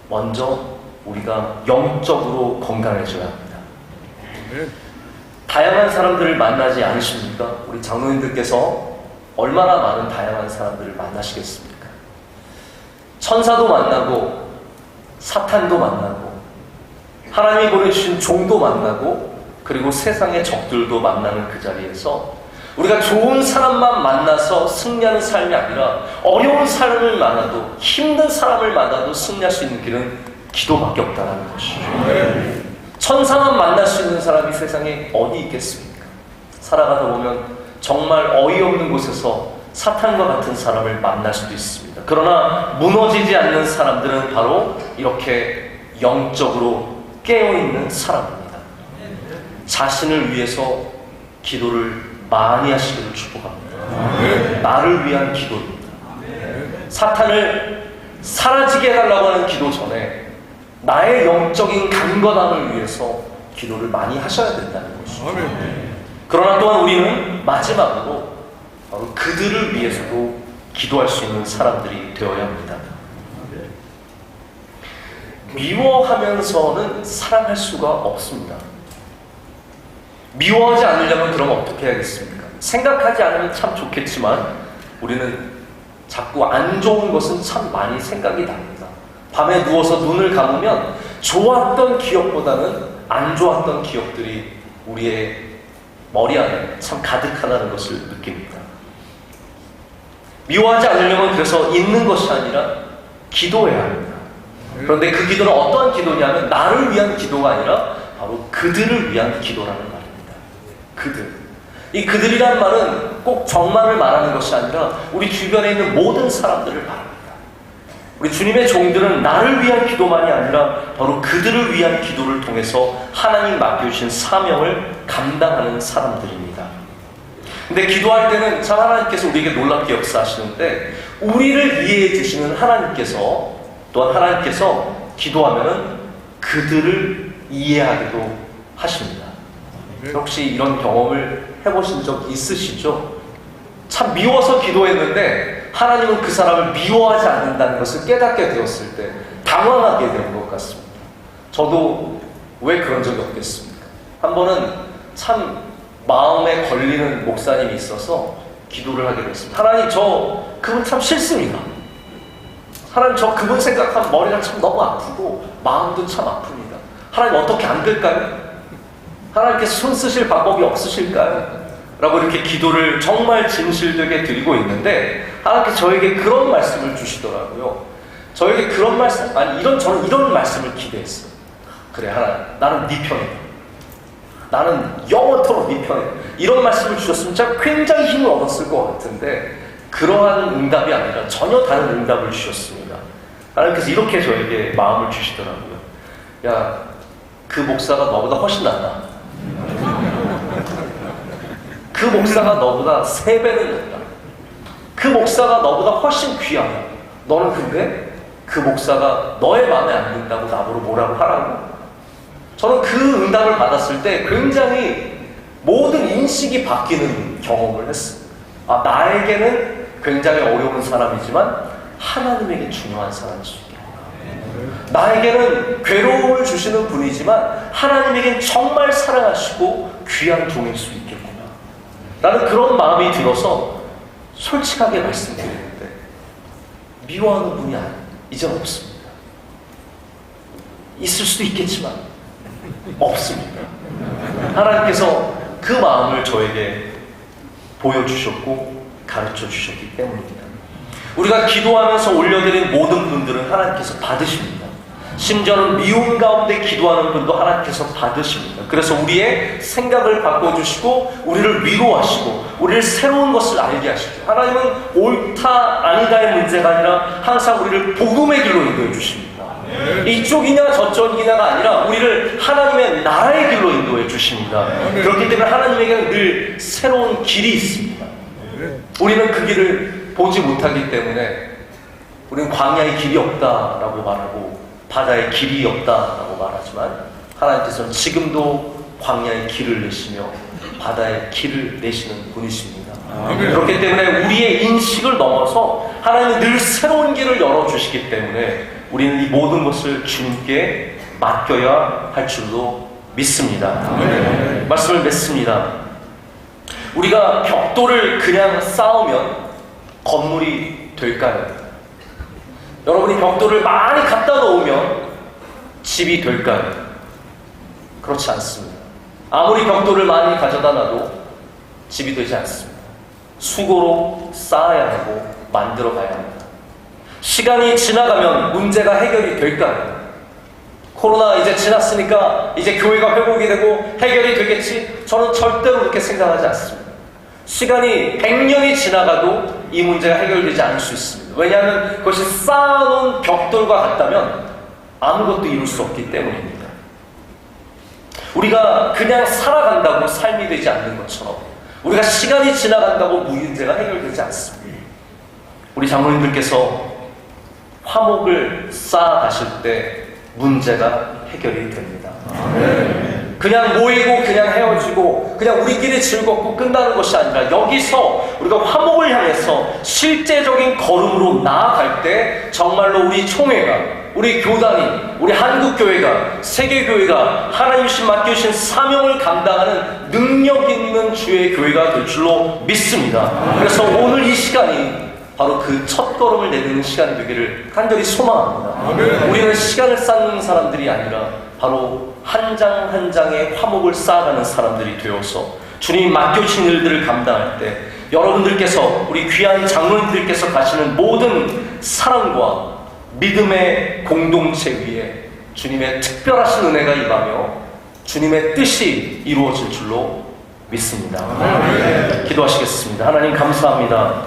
먼저 우리가 영적으로 건강해져야 합니다. 다양한 사람들을 만나지 않으십니까? 우리 장로님들께서 얼마나 많은 다양한 사람들을 만나시겠습니까? 천사도 만나고 사탄도 만나고 하나님이 보내주신 종도 만나고 그리고 세상의 적들도 만나는 그 자리에서 우리가 좋은 사람만 만나서 승리하는 삶이 아니라 어려운 사람을 만나도, 힘든 사람을 만나도 승리할 수 있는 길은 기도밖에 없다는 것이죠. 천사만 만날 수 있는 사람이 세상에 어디 있겠습니까? 살아가다 보면 정말 어이없는 곳에서 사탄과 같은 사람을 만날 수도 있습니다. 그러나 무너지지 않는 사람들은 바로 이렇게 영적으로 깨어있는 사람입니다. 자신을 위해서 기도를 많이 하시기를 축복합니다. 나를 위한 기도입니다. 사탄을 사라지게 해달라고 하는 기도 전에 나의 영적인 강건함을 위해서 기도를 많이 하셔야 된다는 것이죠. 그러나 또한 우리는 마지막으로 바로 그들을 위해서도 기도할 수 있는 사람들이 되어야 합니다. 미워하면서는 사랑할 수가 없습니다. 미워하지 않으려면 그럼 어떻게 해야겠습니까? 생각하지 않으면 참 좋겠지만 우리는 자꾸 안 좋은 것은 참 많이 생각이 납니다. 밤에 누워서 눈을 감으면 좋았던 기억보다는 안 좋았던 기억들이 우리의 머리 안에 참 가득하다는 것을 느낍니다. 미워하지 않으려면 그래서 있는 것이 아니라 기도해야 합니다. 그런데 그 기도는 어떠한 기도냐면 나를 위한 기도가 아니라 바로 그들을 위한 기도라는 말입니다. 그들. 이 그들이란 말은 꼭 정만을 말하는 것이 아니라 우리 주변에 있는 모든 사람들을 말합니다. 우리 주님의 종들은 나를 위한 기도만이 아니라 바로 그들을 위한 기도를 통해서 하나님 맡겨주신 사명을 감당하는 사람들입니다. 근데 기도할 때는 참 하나님께서 우리에게 놀랍게 역사하시는데 우리를 이해해 주시는 하나님께서 또한 하나님께서 기도하면은 그들을 이해하기도 하십니다. 혹시 이런 경험을 해보신 적 있으시죠? 참 미워서 기도했는데 하나님은 그 사람을 미워하지 않는다는 것을 깨닫게 되었을 때 당황하게 된 것 같습니다. 저도 왜 그런 적이 없겠습니까? 한 번은 참 마음에 걸리는 목사님이 있어서 기도를 하게 됐습니다. 하나님, 저 그분 참 싫습니다. 하나님, 저 그분 생각하면 머리가 참 너무 아프고 마음도 참 아픕니다. 하나님, 어떻게 안 될까요? 하나님께서 손 쓰실 방법이 없으실까요? 라고 이렇게 기도를 정말 진실되게 드리고 있는데 하나님께서 저에게 그런 말씀을 주시더라고요. 저에게 그런 말씀, 아니 저는 이런 말씀을 기대했어요. 그래 하나님, 나는 네 편이다. 나는 영원토록 네 편이다. 이런 말씀을 주셨으면 제가 굉장히 힘을 얻었을 것 같은데 그러한 응답이 아니라 전혀 다른 응답을 주셨습니다. 하나님께서 이렇게 저에게 마음을 주시더라고요. 야, 그 목사가 너보다 훨씬 낫다. 그 목사가 너보다 3배는 낫다. 그 목사가 너보다 훨씬 귀하다. 너는 근데 그 목사가 너의 마음에 안 든다고 나보고 뭐라고 하라고? 저는 그 응답을 받았을 때 굉장히 모든 인식이 바뀌는 경험을 했습니다. 아, 나에게는 굉장히 어려운 사람이지만 하나님에게 중요한 사람일 수 있겠구나. 나에게는 괴로움을 주시는 분이지만 하나님에겐 정말 사랑하시고 귀한 종일 수 있겠구나. 나는 그런 마음이 들어서 솔직하게 말씀드리는데 미워하는 분이 이젠 없습니다. 있을 수도 있겠지만 없습니다. 하나님께서 그 마음을 저에게 보여주셨고 가르쳐 주셨기 때문입니다. 우리가 기도하면서 올려드린 모든 분들은 하나님께서 받으십니다. 심지어는 미움 가운데 기도하는 분도 하나님께서 받으십니다. 그래서 우리의 생각을 바꿔주시고 우리를 위로하시고 우리를 새로운 것을 알게 하시죠. 하나님은 옳다 아니다의 문제가 아니라 항상 우리를 복음의 길로 인도해 주십니다. 이쪽이냐 저쪽이냐가 아니라 우리를 하나님의 나라의 길로 인도해 주십니다. 그렇기 때문에 하나님에게는 늘 새로운 길이 있습니다. 우리는 그 길을 보지 못하기 때문에 우리는 광야의 길이 없다라고 말하고 바다의 길이 없다라고 말하지만 하나님께서는 지금도 광야의 길을 내시며 바다의 길을 내시는 분이십니다. 그렇기 때문에 우리의 인식을 넘어서 하나님은 늘 새로운 길을 열어주시기 때문에 우리는 이 모든 것을 주님께 맡겨야 할 줄로 믿습니다. 말씀을 맺습니다. 우리가 벽돌을 그냥 쌓으면 건물이 될까요? 여러분이 벽돌을 많이 갖다 놓으면 집이 될까요? 그렇지 않습니다. 아무리 벽돌을 많이 가져다 놔도 집이 되지 않습니다. 수고로 쌓아야 하고 만들어 가야 합니다. 시간이 지나가면 문제가 해결이 될까요? 코로나 이제 지났으니까 이제 교회가 회복이 되고 해결이 되겠지? 저는 절대로 그렇게 생각하지 않습니다. 시간이 100년이 지나가도 이 문제가 해결되지 않을 수 있습니다. 왜냐하면 그것이 쌓아놓은 벽돌과 같다면 아무것도 이룰 수 없기 때문입니다. 우리가 그냥 살아간다고 삶이 되지 않는 것처럼 우리가 시간이 지나간다고 문제가 해결되지 않습니다. 우리 장로님들께서 화목을 쌓아가실 때 문제가 해결이 됩니다. 그냥 모이고 그냥 헤어지고 그냥 우리끼리 즐겁고 끝나는 것이 아니라 여기서 우리가 화목을 향해서 실제적인 걸음으로 나아갈 때 정말로 우리 총회가 우리 교단이 우리 한국교회가 세계교회가 하나님이 맡겨주신 사명을 감당하는 능력 있는 주의 교회가 될 줄로 믿습니다. 그래서 오늘 이 시간이 바로 그 첫 걸음을 내딛는 시간이 되기를 간절히 소망합니다. 우리는 시간을 쌓는 사람들이 아니라 바로 한 장 한 장의 화목을 쌓아가는 사람들이 되어서 주님이 맡겨주신 일들을 감당할 때 여러분들께서 우리 귀한 장로님들께서 가시는 모든 사랑과 믿음의 공동체 위에 주님의 특별하신 은혜가 임하며 주님의 뜻이 이루어질 줄로 믿습니다. 기도하시겠습니다. 하나님 감사합니다.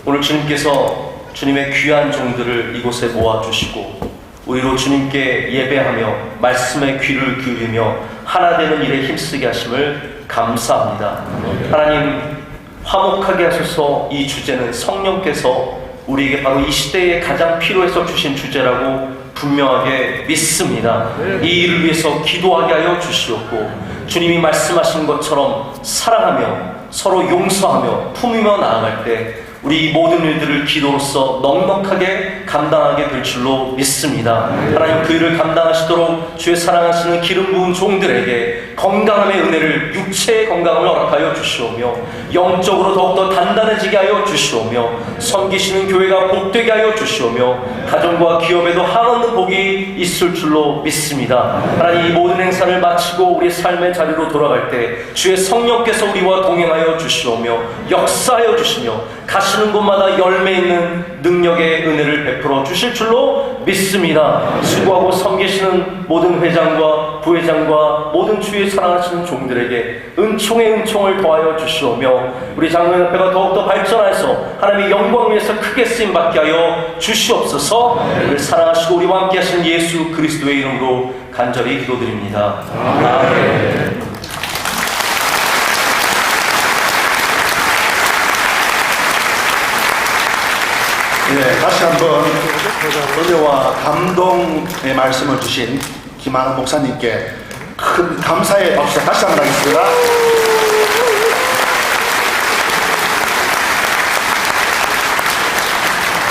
오늘 주님께서 주님의 귀한 종들을 이곳에 모아주시고 우리로 주님께 예배하며 말씀의 귀를 기울이며 하나 되는 일에 힘쓰게 하심을 감사합니다. 하나님 화목하게 하소서. 이 주제는 성령께서 우리에게 바로 이 시대에 가장 필요해서 주신 주제라고 분명하게 믿습니다. 이 일을 위해서 기도하게 하여 주시옵고 주님이 말씀하신 것처럼 사랑하며 서로 용서하며 품으며 나아갈 때 우리 이 모든 일들을 기도로서 넉넉하게 감당하게 될 줄로 믿습니다. 하나님 그 일을 감당하시도록 주의 사랑하시는 기름 부은 종들에게 건강함의 은혜를 육체의 건강을 허락하여 주시오며 영적으로 더욱더 단단해지게 하여 주시오며 섬기시는 교회가 복되게 하여 주시오며 가정과 기업에도 한없는 복이 있을 줄로 믿습니다. 하나님 이 모든 행사를 마치고 우리 삶의 자리로 돌아갈 때 주의 성령께서 우리와 동행하여 주시오며 역사하여 주시며 가시는 곳마다 열매 있는 능력의 은혜를 베풀어 주실 줄로 믿습니다. 수고하고 섬기시는 모든 회장과 부회장과 모든 주의 사랑하시는 종들에게 은총의 은총을 더하여 주시오며 우리 장로협회가 더욱더 발전해서 하나님의 영광 위에서 크게 쓰임받게 하여 주시옵소서. 우리를 사랑하시고 우리와 함께 하신 예수 그리스도의 이름으로 간절히 기도드립니다. 아멘. 네, 다시 한번 은혜와 감동의 말씀을 주신 김한원 목사님께 큰 감사의 박수 다시 한번 하겠습니다.